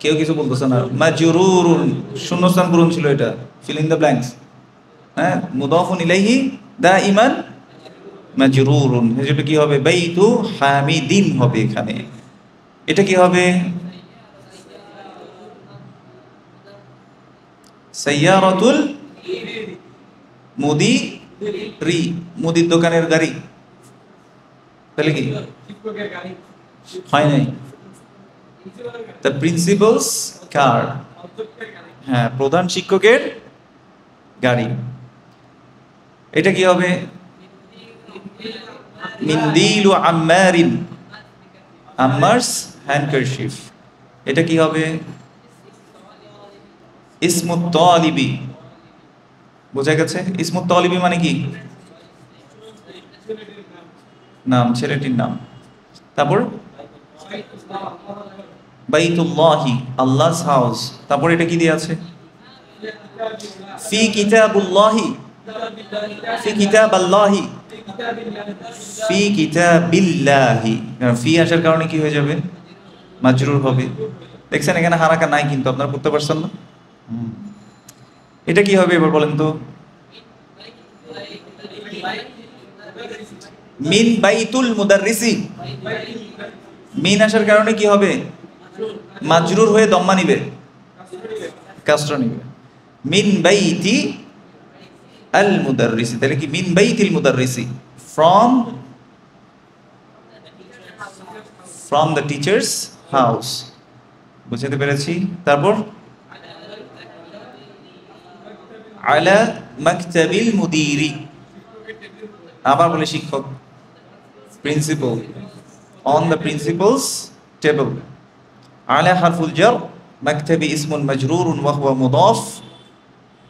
কেউ কিছু বলতেছে না। মাজরুরুন, শূন্যস্থান পূরণ ছিল এটা, ফিল ইন দ্য ব্ল্যাঙ্কস। হ্যাঁ, মুদাফুন ইলাইহি দাইমান মাজরুরুন, এটা কি হবে? বাইতু হামিদিন হবে এখানে। এটা কি হবে? সাইয়ারাতুল মুদিরি, মুদির দোকানের গাড়ি। তাহলে কি হয় নাই? দ্য প্রিন্সিপালস কার, হ্যাঁ প্রধান শিক্ষকের গাড়ি। এটা কি হবে? মিন্দিলু আম্মারিন, আম্মারস হ্যান্ডকারশিফ। এটা কি হবে? ইসমুত তালিবি, বোঝা গেছে? ইসমুত তালিবি মানে কি? নাম, ছেলেটির নাম। তারপর বাইতুল্লাহি, আল্লাহস হাউস। তারপর এটা কি দিয়ে আছে? ফি কিতাবুল্লাহি, ফি কিতাবাল্লাহি, ফি কিতাবিল্লাহি। ফি আসার কারণে কি হয়ে যাবে? মাজরুর হবে। দেখছেন এখানে হারাকা নাই, কিন্তু আপনারা করতে পারছেন না। এটা কি হবে এবার বলেন তো? মিন বাইতুল মুদাররিসি, মিন আসার কারণে কি হবে? মাজরুর হয়ে দম্মা নিবে, কাসরা নিবে। মিন বাইতি আল মুদাররিসি, তাহলে কি মিন বাইতিল মুদাররিসি, ফ্রম দ্য টিচার্স হাউস। বুঝতে পেরেছি? তারপর আলা মাকতাবিল মুদিরি, আবার বলে শিক্ষক, principal, on the principles table. আলা হারফুল জার, মাকতাবি ইসমুন মাজরুরুন ওয়া হুয়া মুদাফ,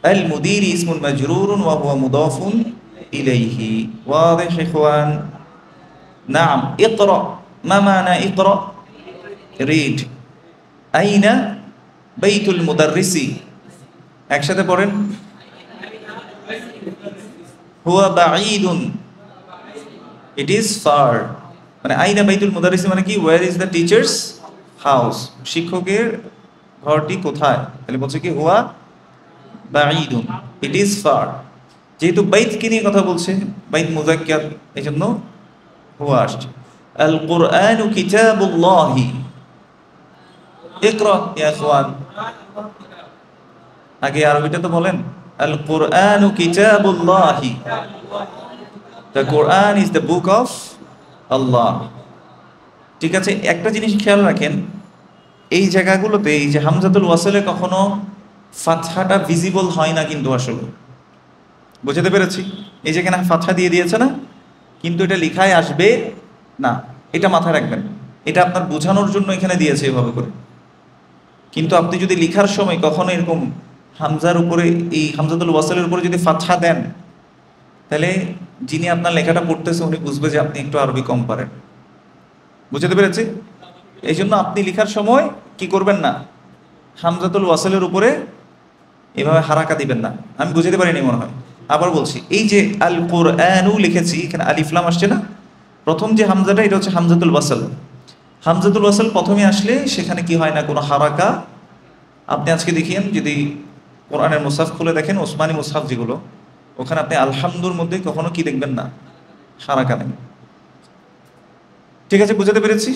আল মুদিরি ইসমুন মাজরুরুন ওয়া হুয়া মুদাফুন ইলাইহি। ওয়াদিহ ইখওয়ান? নাম। ইকরা, মা মানা ইকরা? রিড। আইনা বাইতুল মুদাররিসি? একসাথে পড়েন। হুয়া বাঈদুন, ইট ইজ ফার। মানে আইনা বাইতুল মুদাররিসি মানে কি? Where is the teachers house, শিক্ষকের ঘরটি কোথায়? তাহলে বলছে কি হুয়া বাঈদুন, ইট ইজ ফার। যেহেতু বাইতকে নিয়ে কথা বলছে, বাইত মুযাক্কার, এই জন্য হুয়া আসছে। আল কুরআনু কিতাবুল্লাহি। ইকরা ইয়া ইখওয়ান। আগে আরবিটা তো বলেন। আল কুরআনু কিতাবুল্লাহি, the Quran is the book of Allah. ঠিক আছে, একটা জিনিস খেয়াল রাখেন, এই জায়গাগুলোতে এই যে হামজাতুল ওয়াসলে কখনো ফাতহাটা ভিজিবল হয় না, কিন্তু আসলে বুঝতে পেরেছি? এই যেখানে ফাতহা দিয়ে দিয়েছে না, কিন্তু এটা লিখায় আসবে না, এটা মাথায় রাখবেন। এটা আপনার বোঝানোর জন্য এখানে দিয়েছে এভাবে করে। কিন্তু আপনি যদি লিখার সময় কখনো এরকম হামজার উপরে, এই হামজাতুল ওয়াসলের উপরে যদি ফাতহা দেন, তাহলে যিনি আপনার লেখাটা পড়তেছে উনি বুঝবে যে আপনি একটু আরবি কম পারেন। বুঝতে পেরেছি? এই জন্য আপনি লেখার সময় কি করবেন না, হামজাতুল ওয়াসলের উপরে এভাবে হারাকা দিবেন না। আমি বুঝতে পারিনি মনে হয়, আবার বলছি। এই যে আল কুরআনু লিখেছি, এখানে আলিফ লাম আসছে না, প্রথম যে হামজাটা এটা হচ্ছে হামজাতুল ওয়াসল। হামজাতুল ওয়াসল প্রথমে আসলে সেখানে কি হয় না, কোনো হারাকা। আপনি আজকে দেখিয়েন, যদি কোরআনের মুসহাফ খুলে দেখেন, ওসমানী মুসহাফ যেগুলো, ওখানে আপনি আলহামদুর মধ্যে কখনো কি দেখবেন না, হারাকা নেই। ঠিক আছে, বুঝতে পেরেছি?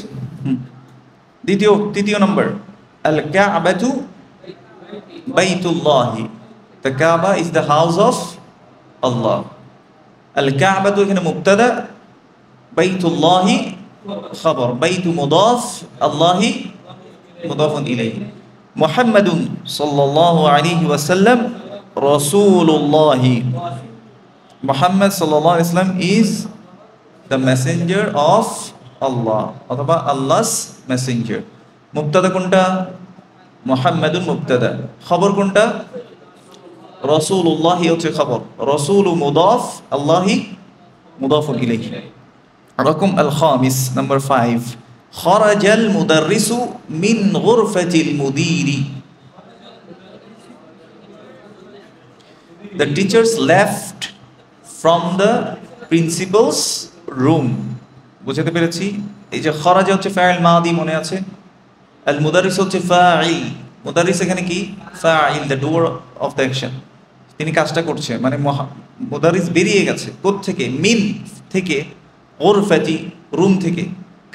তৃতীয় নম্বর, আল কাবাতু বাইতুল্লাহি, the Kaaba is the house of Allah. আল কাবাতু এখানে মুবতাদা, বাইতুল্লাহি খবর, বাইতু মুদাফ, আল্লাহি মুদাফুন ইলাইহি। মুহাম্মাদুন সাল্লাল্লাহু আলাইহি ওয়াসাল্লাম রাসূলুল্লাহি, মুহাম্মদ সাল্লাল্লাহু আলাইহি ওয়াসাল্লাম ইজ দ্য মেসেঞ্জার অফ আল্লাহ, অথবা আল্লাহস মেসেঞ্জার। মুবতাদা কোনটা? মুহাম্মাদুন মুবতাদা। খবর কোনটা? রাসূলুল্লাহি হচ্ছে খবর, রাসূলু মুদাফ, আল্লাহি মুদাফুন ইলাইহি। রকম আল খামিস, নাম্বার 5, খরাজাল মুদাররিসু মিন গুরফাতিল মুদিরি, the teachers left from the principal's room। বুঝতে পেরেছি? এই যে খরাজা হচ্ছে ফাইল মাদি, মনে আছে? আল মুদাররিস হচ্ছে ফাইল, মুদাররিস এখানে কি? ফাইল, the doer of the action, তিনি কাজটা করছে। মানে মুদাররিস বেরিয়ে গেছে কোত্থেকে? মিন থেকে, গুরফাতি রুম থেকে।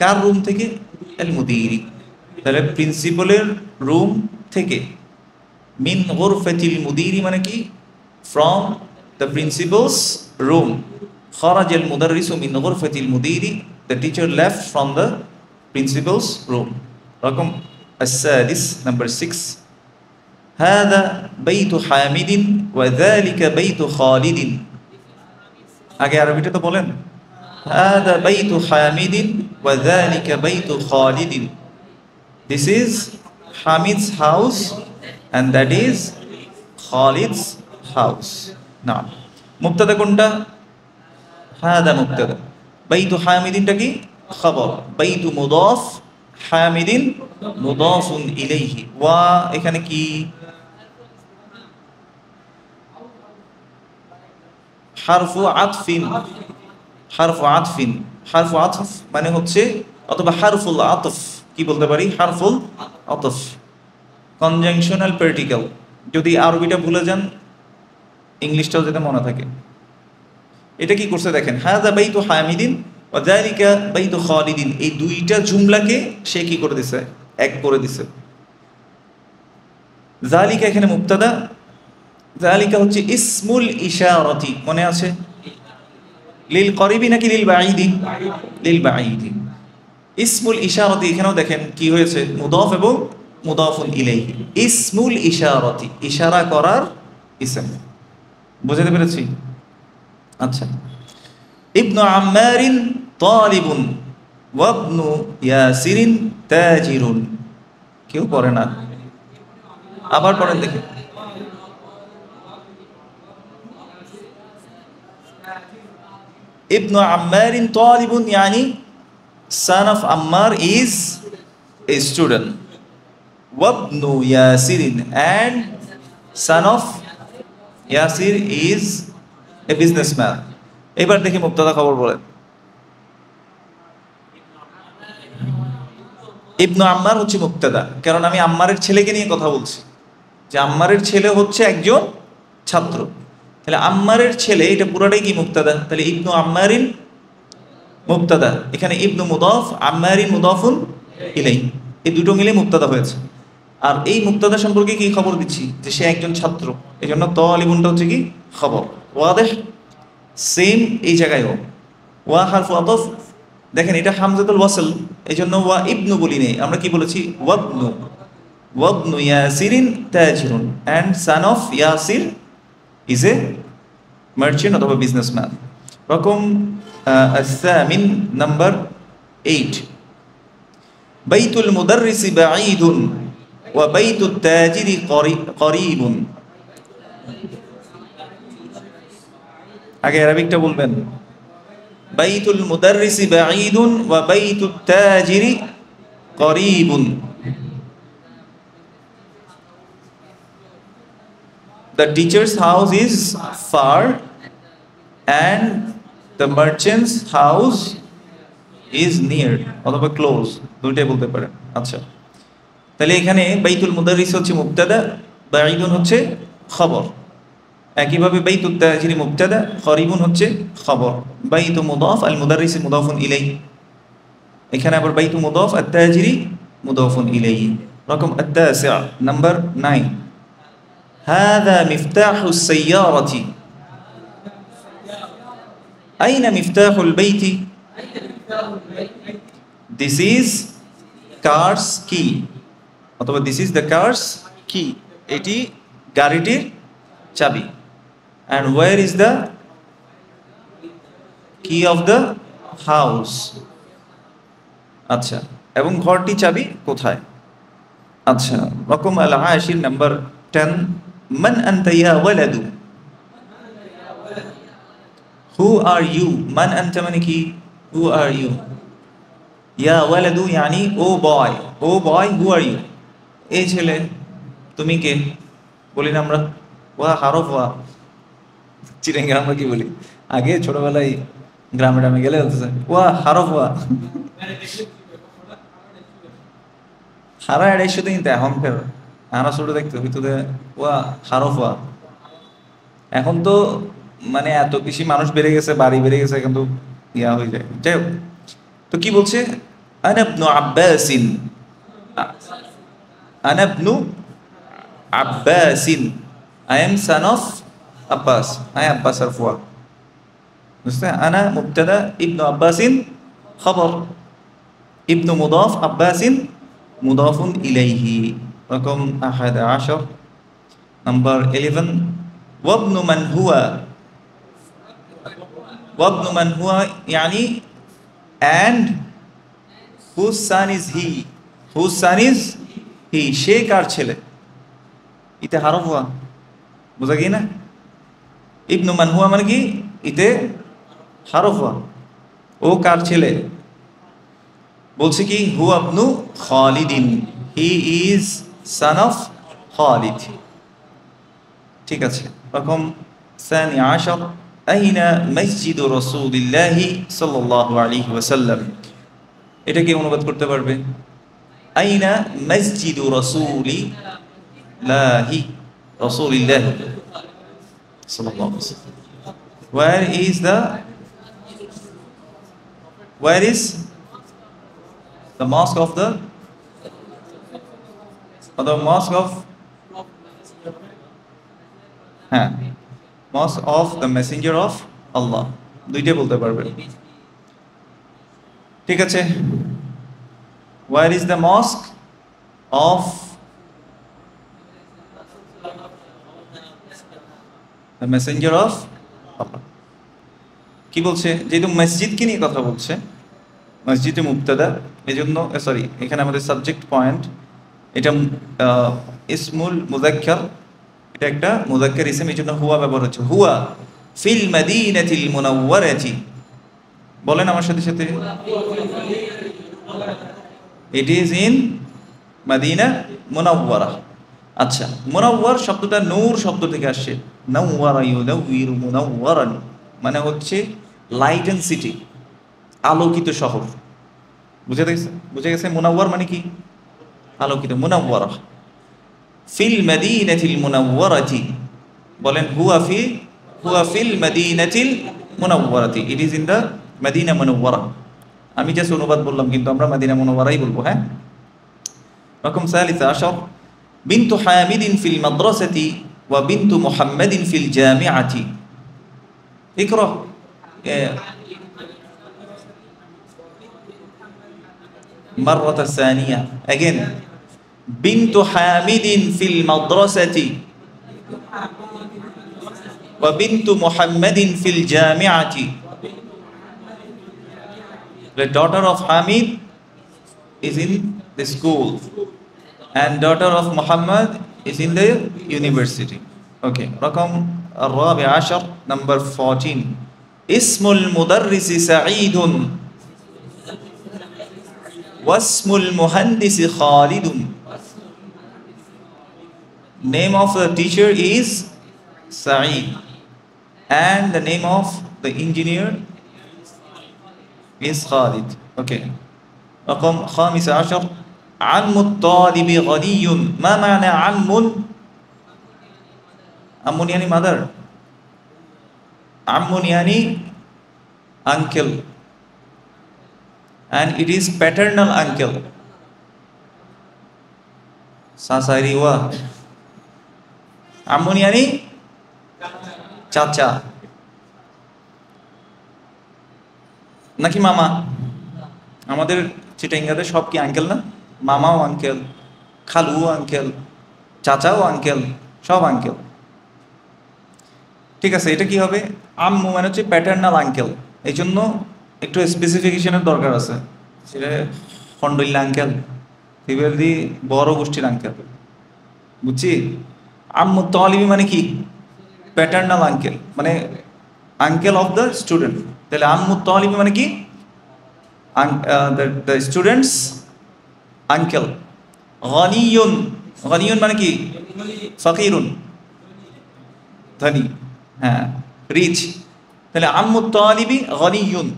কার রুম থেকে? আল মুদিরি, তাহলে প্রিন্সিপালের রুম থেকে। মিন গুরফাতিল মুদিরি মানে কি? from the principal's room. خرج المدرس من غرفة المدير, the teacher left from the principal's room. رقم السادس number 6 هذا بيت حامد وذلك بيت خالد আগে আরবিটা তো বলেন هذا بيت حامد وذلك بيت خالد this is Hamid's house and that is Khalid's house نعم মুবতাদা কোনটা هذا মুবতাদা بيت حامد টা কি খবর بيت مضاف حامد مضاف إليه ওয়া এখানে কি حرف عطف حرف عطف حرف عطف মানে হচ্ছে অথবা হারফুল আতফ কি বলতে পারি হারফুল আতফ কনজাংশনাল পার্টিকেল যদি আরবিটা ভুলে যান ইংলিশটাও যেটা মনে থাকে এটা কি করছে দেখেন হাযা বাইতু হামিদিন ওয়া যালিকা বাইতু খালিদিন এই দুইটা জুমলাকে সে কি করে দিছে এক করে দিছে যালিকা এখানে মুবতাদা যালিকা হচ্ছে ইসমুল ইশারাতি মনে আছে লিল করিবি নাকি লিল বাঈদি লিল বাঈদি ইসমুল ইশারাতি এখানেও দেখেন কি হয়েছে মুদাফ এবং মুদাফুন ইলাইহি ইসমুল ইশারাতি ইশারা করার ইসম বুঝতে পেরেছি আচ্ছা ইবনু আম্মারিন তালিবুন ওয়া ইবনু ইয়াসিরিন তাজিরুন কেউ পড়ে না আবার পড়েন দেখেন ইবনু আম্মারিন তালিবুন yani son of Ammar is a student wabnu Yasirin and son of Yasir is a businessman এবার দেখি মুবতাদা খবর বলেন ইবনু আম্মার হচ্ছে মুবতাদা কারণ আমি আম্মারের ছেলেকে নিয়ে কথা বলছি যে আম্মারের ছেলে হচ্ছে একজন ছাত্র তাহলে আম্মারের ছেলে এটা পুরোটাই কি মুবতাদা তাহলে ইবনু আম্মারিন মুবতাদা এখানে ইবনু মুদাফ আম্মারিন মুদাফুন ইলাইহি এই দুটো মিলে মুবতাদা হয়েছে আর এই মুবতাদা সম্পর্কে কি খবর দিচ্ছি যে সে একজন ছাত্র এজন্য তালিবুনটা হচ্ছে কি খবর ওয়াদিহ সেম এই জায়গায়ও ওয়া হারফু আতফ দেখেন এটা হামজাতুল ওয়াসল এজন্য ওয়া ইবনু বলি নেই আমরা কি বলেছি ওয়াবনু ইয়াসিরিন তাজিরুন and son of Yasir is a merchant or a businessman رقم الثامن number 8 بيت المدرس بعيد وبيت التاجر قريب আগে আরবিকটা বলবেন بيت المدرس بعيد وبيت التاجر قريب The teacher's house is far and the merchant's house is near অথবা close দুইটাই বলতে পারেন আচ্ছা তাহলে এখানে বাইতুল মুদাররিস হচ্ছে মুবতাদা বাঈদুন হচ্ছে খবর একইভাবে বাইতুত তাজিরি মুবতাদা করিবুন হচ্ছে খবর বাইতু মুদাফ আল মুদাররিস মুদাফুন ইলাইহি এখানে আবার বাইতু মুদাফ আত তাজিরি মুদাফুন ইলাইহি রকম التاسع number 9 هذا مفتاح السيارة أين مفتاح البيت This is car's key অথবা this is the car's key এটি গাড়িটির চাবি and where is the key of the house আচ্ছা এবং ঘরটি চাবি কোথায় আচ্ছা রকম আল-আশির number 10 من أنت يا ولد Who are you من أنت منكي Who are you يا ولد يعني oh boy who are you এই ছেলে তুমি কে বলি না আমরা ওয়া হারফ ওয়া চিরেঙ্গা আমরা কি বলি আগে ছোটবেলায় গ্রামে গেলে বলতেছে ওয়া হারফ ওয়া হারা এড়াইশো দিন এখন ফের আনা ছোট দেখতে হইতো ওয়া হারফ ওয়া এখন তো মানে এত বেশি মানুষ বেড়ে গেছে বাড়ি বেড়ে গেছে কিন্তু ইয়া হয়ে যায় যাই হোক তো কি বলছে আনা ইবনু আব্বাসিন আনা ইবনু আব্বাসিন I am son of Abbas I am Abbas Arfua বুঝতে আনা মুবতাদা ইবনু আব্বাসিন খবর ইবনু মুদাফ আব্বাসিন মুদাফুন ইলাইহি। রকম 11 নাম্বার 11 ওয়াবনু মান হুয়া। ওয়াবনু মান হুয়া ইয়ানি and whose son is he, whose son is he, সে কার ছেলে, ইতে হারফ হুয়া, বুঝা গিয়ে না? ইবনু মান হুয়া মানে কি, ইতে হারফ হুয়া, ও কার ছেলে। বলছে কি হুয়া ইবনু খালিদিন, he is son of Khalid. ঠিক আছে। রকম সানি আশর আইনা মসজিদু রাসূলিল্লাহি সাল্লাল্লাহু আলাইহি ওয়াসাল্লাম। এটা কি অনুবাদ করতে পারবে? আইনা মসজিদু রাসূলিল্লাহি, রাসূলিল্লাহি সাল্লাল্লাহু আলাইহি ওয়াসাল্লাম। Where is the mosque of the, or the mosque of, হ্যাঁ, mosque of the messenger of Allah, দুইটাই বলতে পারবে। ঠিক আছে। Where is the mosque of the messenger of Allah? কি বলছে? যেহেতু মসজিদকে নিয়ে কথা বলছে, মসজিদে মুবতাদা, এই জন্য সরি, এখানে আমাদের সাবজেক্ট পয়েন্ট, এটা ইসমুল মুযাক্কার, এটা একটা মুযাক্কার ইসম, এই জন্য হুয়া ব্যবহার হচ্ছে। হুয়া ফিল মাদিনাতিল মুনাওয়ারাতি, বলেন আমার সাথে সাথে, ইট ইজ ইন মাদিনা মুনাওয়ারা। আচ্ছা, মুনাওয়ার শব্দটা নূর শব্দ থেকে আসছে, নাওয়ারা ইউনাওয়িরু মুনাওয়ারান, মানে হচ্ছে লাইট এন্ড সিটি, আলোকিত শহর। বুঝে গেছে? মুনাওয়ার মানে কি? আলোকিত। মুনাওয়ারা ফিল মাদিনাতিল মুনাওয়ারাতি, বলেন হুয়া ফিল মাদিনাতিল মুনাওয়ারাতি, it is in the Madina Munawwara. আমি জাস্ট অনুবাদ বললাম, কিন্তু আমরা মাদিনা মুনাওয়ারাই বলবো। হ্যাঁ। রকম সালিসা আশর বিনতু হামিদিন ফিল মাদ্রাসাতি ওয়া বিনতু মুহাম্মাদিন ফিল জামিআতি। ইকরা মাররাতা সানিয়া, again বিনতু হামিদিন ফিল মাদ্রাসাতি ওয়া বিনতু মুহাম্মাদিন feel জামিআতি। The daughter of Hamid is in the school and daughter of Muhammad is in the university. Okay. Rakam الرابع عشر number 14 اسم المدرس سعيد واسم المهندس خالد. Name of the teacher is Sa'id and the name of the engineer is Khalid. Okay. رقم 15 عم الطالب غني. ما معنى عم؟ عم يعني mother. عم يعني uncle and it is paternal uncle. Sasari wa. عم يعني চাচা নাকি মামা? আমাদের চিটাঙ্গাতে সব কি uncle না? মামাও uncle, খালুও uncle, চাচাও uncle, সব uncle. ঠিক আছে। এটা কি হবে? আম্মু মানে হচ্ছে প্যাটার্নাল আঙ্কেল, এই জন্য একটু স্পেসিফিকেশনের দরকার আছে। সেটা খন্ডইল্লা আঙ্কেল, ফিবেলদি বড় গোষ্ঠীর আঙ্কেল, বুঝছি? আম্মু তালিবি মানে কি? প্যাটার্নাল আঙ্কেল, মানে আঙ্কেল অফ দ্য স্টুডেন্ট। তাহলে আম্মু তালিবি মানে কি? the students uncle. গনিয়ুন, গনিয়ুন মানে কি? ফকিরুন, ধনী, হ্যাঁ, রিচ। তাহলে আম্মু তালিবি গনিয়ুন,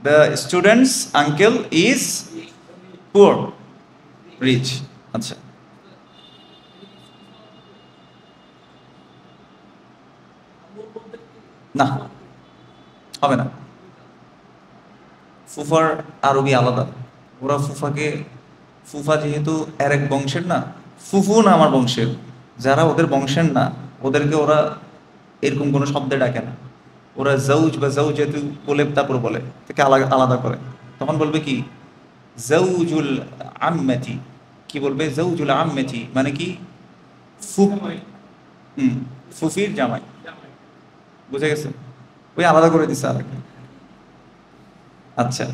the students uncle is poor, rich. আচ্ছা, না হবে না। ফুফার আরবি আলাদা, ওরা ফুফাকে, ফুফা যেহেতু এর এক বংশের না, ফুফু না আমার বংশের, যারা ওদের বংশের না ওদেরকে ওরা এরকম কোনো শব্দে ডাকে না। ওরা জৌজ বা জৌজ যেহেতু বলে তারপর বলে, তাকে আলাদা আলাদা করে। তখন বলবে কি? জাউজুল আম্মাতি, কি বলবে? জাউজুল আম্মাতি মানে কি? ফুফ, ফুফির জামাই। বুঝে গেছে? ওই আলাদা করে দিচ্ছে আর কি। আচ্ছা,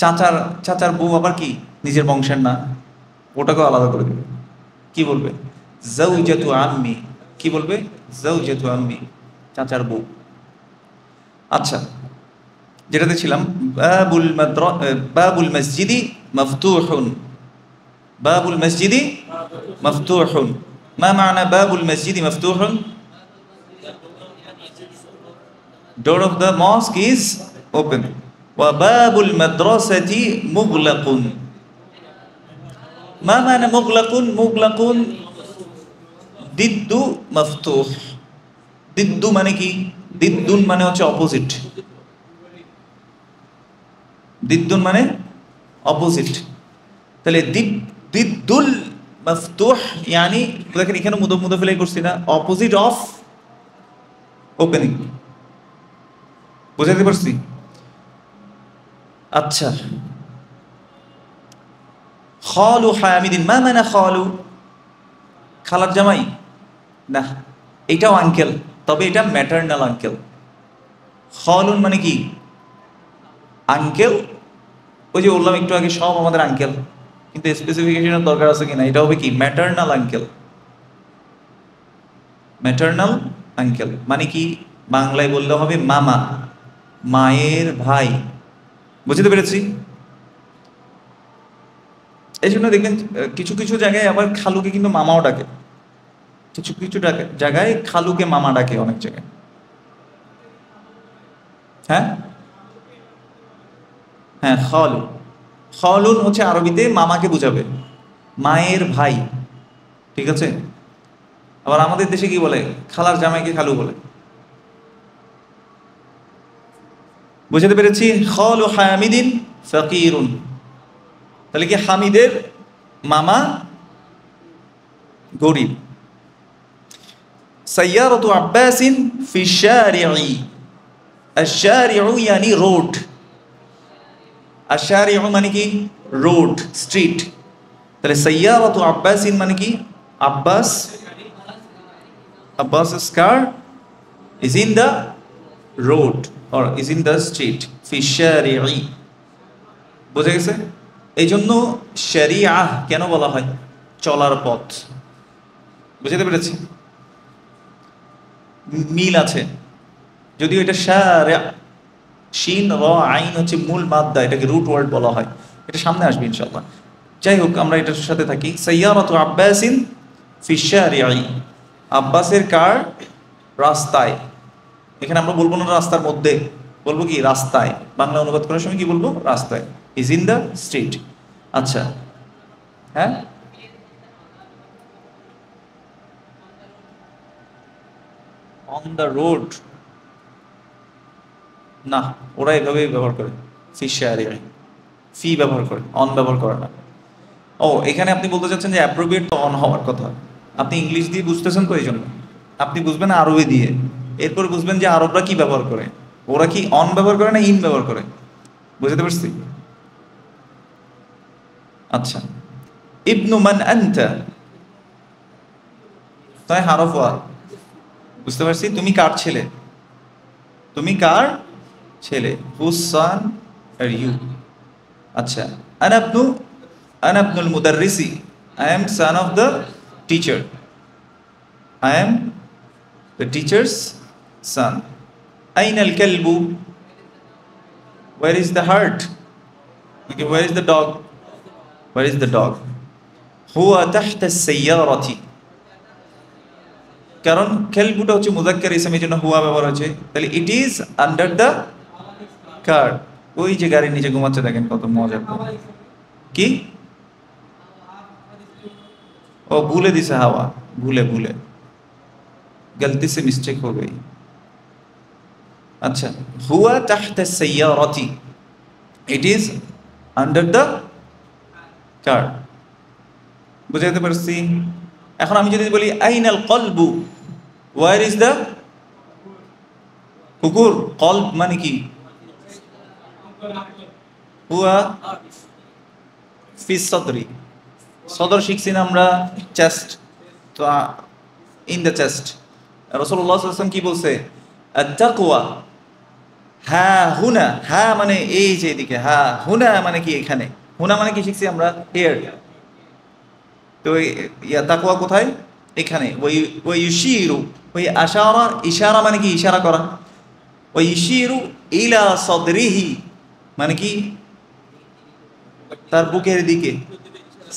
চাচার চাচার বউ আবার কি নিজের বংশের না? ওটাকেও আলাদা করে দেবে। কি বলবে? জাউজাতু আম্মি। কি বলবে? জাউজাতু আম্মি, চাচার বউ। আচ্ছা, যেটাতে ছিলাম, বাবুল মসজিদি মফতুহুন, বাবুল মসজিদি মফতুহুন। মা মানা Babul মসজিদি মফতুহুন? Door of the mosque is open. Wa babul madrasati mughlaqun. Ma mana mughlaqun? Mughlaqun দিদ্দু মফতুহ। দিদ্দু মানে কি? দিদ্দুন মানে হচ্ছে অপোজিট। দিদ্দুন মানে অপোজিট। তাহলে দিদ্দুল মফতুহ ইয়ানি, দেখেন এখানে মুদাফ করছি না, অপোজিট অফ ওপেনিং। বুঝাতে পারছি? আচ্ছা, খালু হামিদিন। মা মানে খালু? খালার জামাই না, এটাও আঙ্কেল, তবে এটা ম্যাটারনাল আঙ্কেল। খালুন মানে কি? আঙ্কেল। ওই যে বললাম একটু আগে, সব আমাদের আঙ্কেল, কিন্তু স্পেসিফিকেশনের দরকার আছে কিনা, এটা হবে কি? Maternal uncle. ম্যাটারনাল আঙ্কেল মানে কি? বাংলায় বললে হবে মামা, মায়ের ভাই। বুঝতে পেরেছি? এই জন্য দেখবেন কিছু কিছু জায়গায় আবার খালুকে কিন্তু মামাও ডাকে, কিছু কিছু জায়গায় খালুকে মামা ডাকে, অনেক জায়গায়। হ্যাঁ হ্যাঁ, খালু। খালুন হচ্ছে আরবিতে মামাকে বুঝাবে, মায়ের ভাই। ঠিক আছে? আবার আমাদের দেশে কি বলে? খালার জামাইকে খালু বলে। বুঝতে পেরেছি? খালু হামিদিন ফাকিরুন, তাহলে কি হামিদের মামা গরিব। সাইয়ারাতু আব্বাসিন ফি শারিঈ। আশ-শারিউ ইয়ানি রোড। আশ-শারিউ মানে কি? Road, street. তাহলে সাইয়ারাতু আব্বাসিন মানে কি? Abbas's car is in the road or is in the street. ফি শারিঈ। বুঝে গেছে? এই জন্য শরিয়াহ কেন বলা হয়? চলার পথ। বুঝতে পেরেছি? মিল আছে, যদিও এটা শারিয়া, শিন র আইন হচ্ছে মূল মাদ্দা, এটাকে রুট ওয়ার্ড বলা হয়, এটা সামনে আসবে ইনশাআল্লাহ। যাই হোক, আমরা এটার সাথে থাকি। সাইয়ারাতু আব্বাসিন ফি শারিঈ, আব্বাসের কার রাস্তায়। এখানে আমরা বলবো না রাস্তার মধ্যে, বলবো কি? রাস্তায়। বাংলা অনুবাদ করার সময় কি বলবো? রাস্তায়। Is in the street. আচ্ছা, হ্যাঁ, অন দ্য রোড না, ওরা এভাবেই ব্যবহার করে। ফি শারিঈ, ফি ব্যবহার করে, অন ব্যবহার করে না। ও, এখানে আপনি বলতে চাচ্ছেন যে অ্যাপ্রোপ্রিয়েট তো অন হওয়ার কথা। আপনি ইংলিশ দিয়ে বুঝতেছেন তো, এই জন্য আপনি বুঝবেন আরবি দিয়ে, এরপর বুঝবেন যে আরবরা কি ব্যবহার করে। ওরা কি অন ব্যবহার করে না ইন ব্যবহার করে? বুঝতে পারছি? আচ্ছা, ইবনু মান আনতা, তাই হারফ ওয়া। বুঝতে পারছি? তুমি কার ছেলে? তুমি কার ছেলে? Whose son are you. আচ্ছা, আনা ইবনুল মুদাররিসি, I am son of the teacher. I am the teacher's son. Aina al-kalbu? Where is the heart? Okay, where is the dog? Where is the dog? Huwa tahta as-sayyarati. কারণ খেলবুটা হচ্ছে মুযাক্কার ইসম, এই জন্য হুয়া ব্যবহার হয়েছে। তাহলে ইট ইজ আন্ডার দ্য কার। ওই যে গাড়ির নিচে ঘুমাচ্ছে, দেখেন কত মজা। কি? ও, ভুলে দিছে হাওয়া, ভুলে गलती से मिस्टेक हो गई। अच्छा, हुआ तहत सय्यारती, it is under the car. বুঝাইতে পারছি? এখন আমি যদি বলি আইনাল কলবু, ওয়ার ইজ দ্য কুকুর? কলব মানে কি? হুয়া ফি সদরি, সদর শিখছি না আমরা, চেস্ট, তো ইন দ্য চেস্ট। রাসূলুল্লাহ সাল্লাল্লাহু আলাইহি ওয়াসাল্লাম কি বলছে? আত-তাকওয়া হ্যাঁ হুনা, হ্যাঁ মানে এই যে এদিকে, হ্যাঁ হুনা মানে কি এখানে, হুনা মানে কি শিখছি আমরা? হিয়ার। তো তাকওয়া কোথায়? এখানে। ওই ইউশিরু, ওই আশারা, ইশারা মানে কি? ইশারা করা। ওই ইউশিরু ইলা সদরিহি মানে কি? তার বুকের দিকে।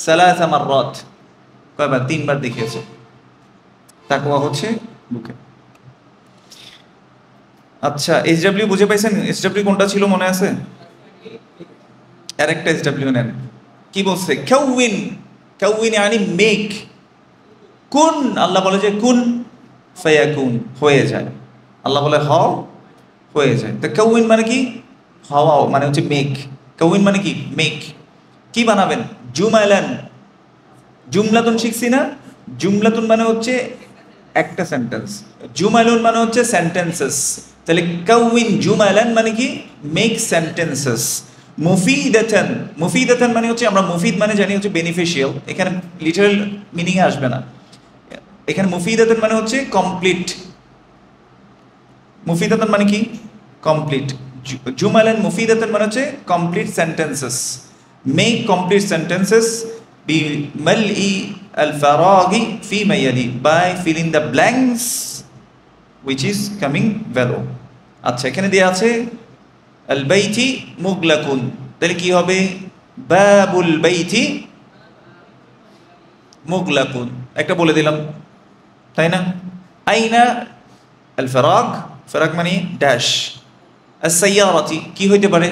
সালাসা মাররাত, কয়বার? 3 বার দেখিয়েছে। তাকওয়া হচ্ছে বুকে। আচ্ছা, এইচডব্লিউ বুঝে পাইছেন? এইচডব্লিউ কোনটা ছিল মনে আছে? আরেকটা এইচডব্লিউ নেন। কি বলছে? কাউইন, কাউইন মানে মেক। কুন, আল্লাহ বলে যে কুন ফায়াকুন, হয়ে যায়। আল্লাহ বলে হও, হয়ে যায়। তো কাউইন মানে কি? হওয়া, মানে হচ্ছে মেক। কাউইন মানে কি? মেক। কি বানাবেন? জুমালান, জুমলাতুন শিখছি না? জুমলাতুন মানে হচ্ছে একটা সেন্টেন্স, জুমালুন মানে হচ্ছে সেন্টেন্সেস। তাহলে কাউইন জুমালান মানে কি? Make sentences. মুফিদাতান, মুফিদাতান মানে হচ্ছে, আমরা মুফিদ মানে জানি হচ্ছে বেনিফিশিয়াল, এখানে লিটারাল মিনিং এ আসবে না। এখানে মুফিদাতান মানে হচ্ছে কমপ্লিট। মুফিদাতান মানে কি? কমপ্লিট। জুমালান মুফিদাতান মানে হচ্ছে complete sentences. Make complete sentences বিমালই আল ফারাগি ফি মা ইয়ালি, by filling the blanks which is coming below। আচ্ছা, এখানে দেয়া আছে আল বাইতি মুগলাকুন, তাহলে কি হবে? বাবুল বাইতি মুগলাকুন, একটা বলে দিলাম, তাই না? আইনা আল ফারাগ, ফারাগ মানে ড্যাশ। আস-সাইয়ারাতি কি হইতে পারে?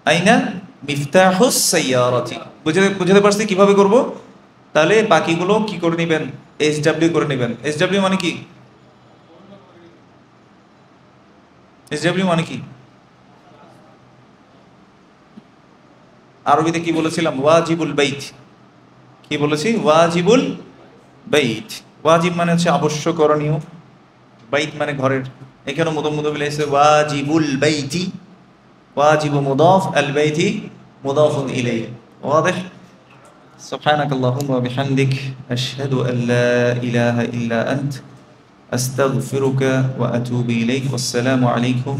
আইনা মিফতাহুস সাইয়ারাতি। বুঝতে পারছি কিভাবে করব? তাহলে বাকিগুলো কি করে নেবেন? এইচডব্লিউ করে নেবেন। এইচডব্লিউ মানে কি? এইচডব্লিউ মানে কি? আরবিতে কি বলেছিলাম? ওয়াজিবুল বাইত। কি বলেছি? ওয়াজিবুল বাইত। ওয়াজিব মানে হচ্ছে আবশ্যক, করণীয়। বাইত মানে ঘরের। এখানে মুদাফ এসে ওয়াজিবুল বাইতি, ওয়াজিবু মুদাফ, আল বাইতি মুদাফুন ইলাইহি। ওয়াদিহ? سبحانك اللهم وبحمدك أشهد أن لا إله إلا أنت أستغفرك وأتوب إليك، والسلام عليكم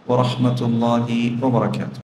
ورحمة الله وبركاته.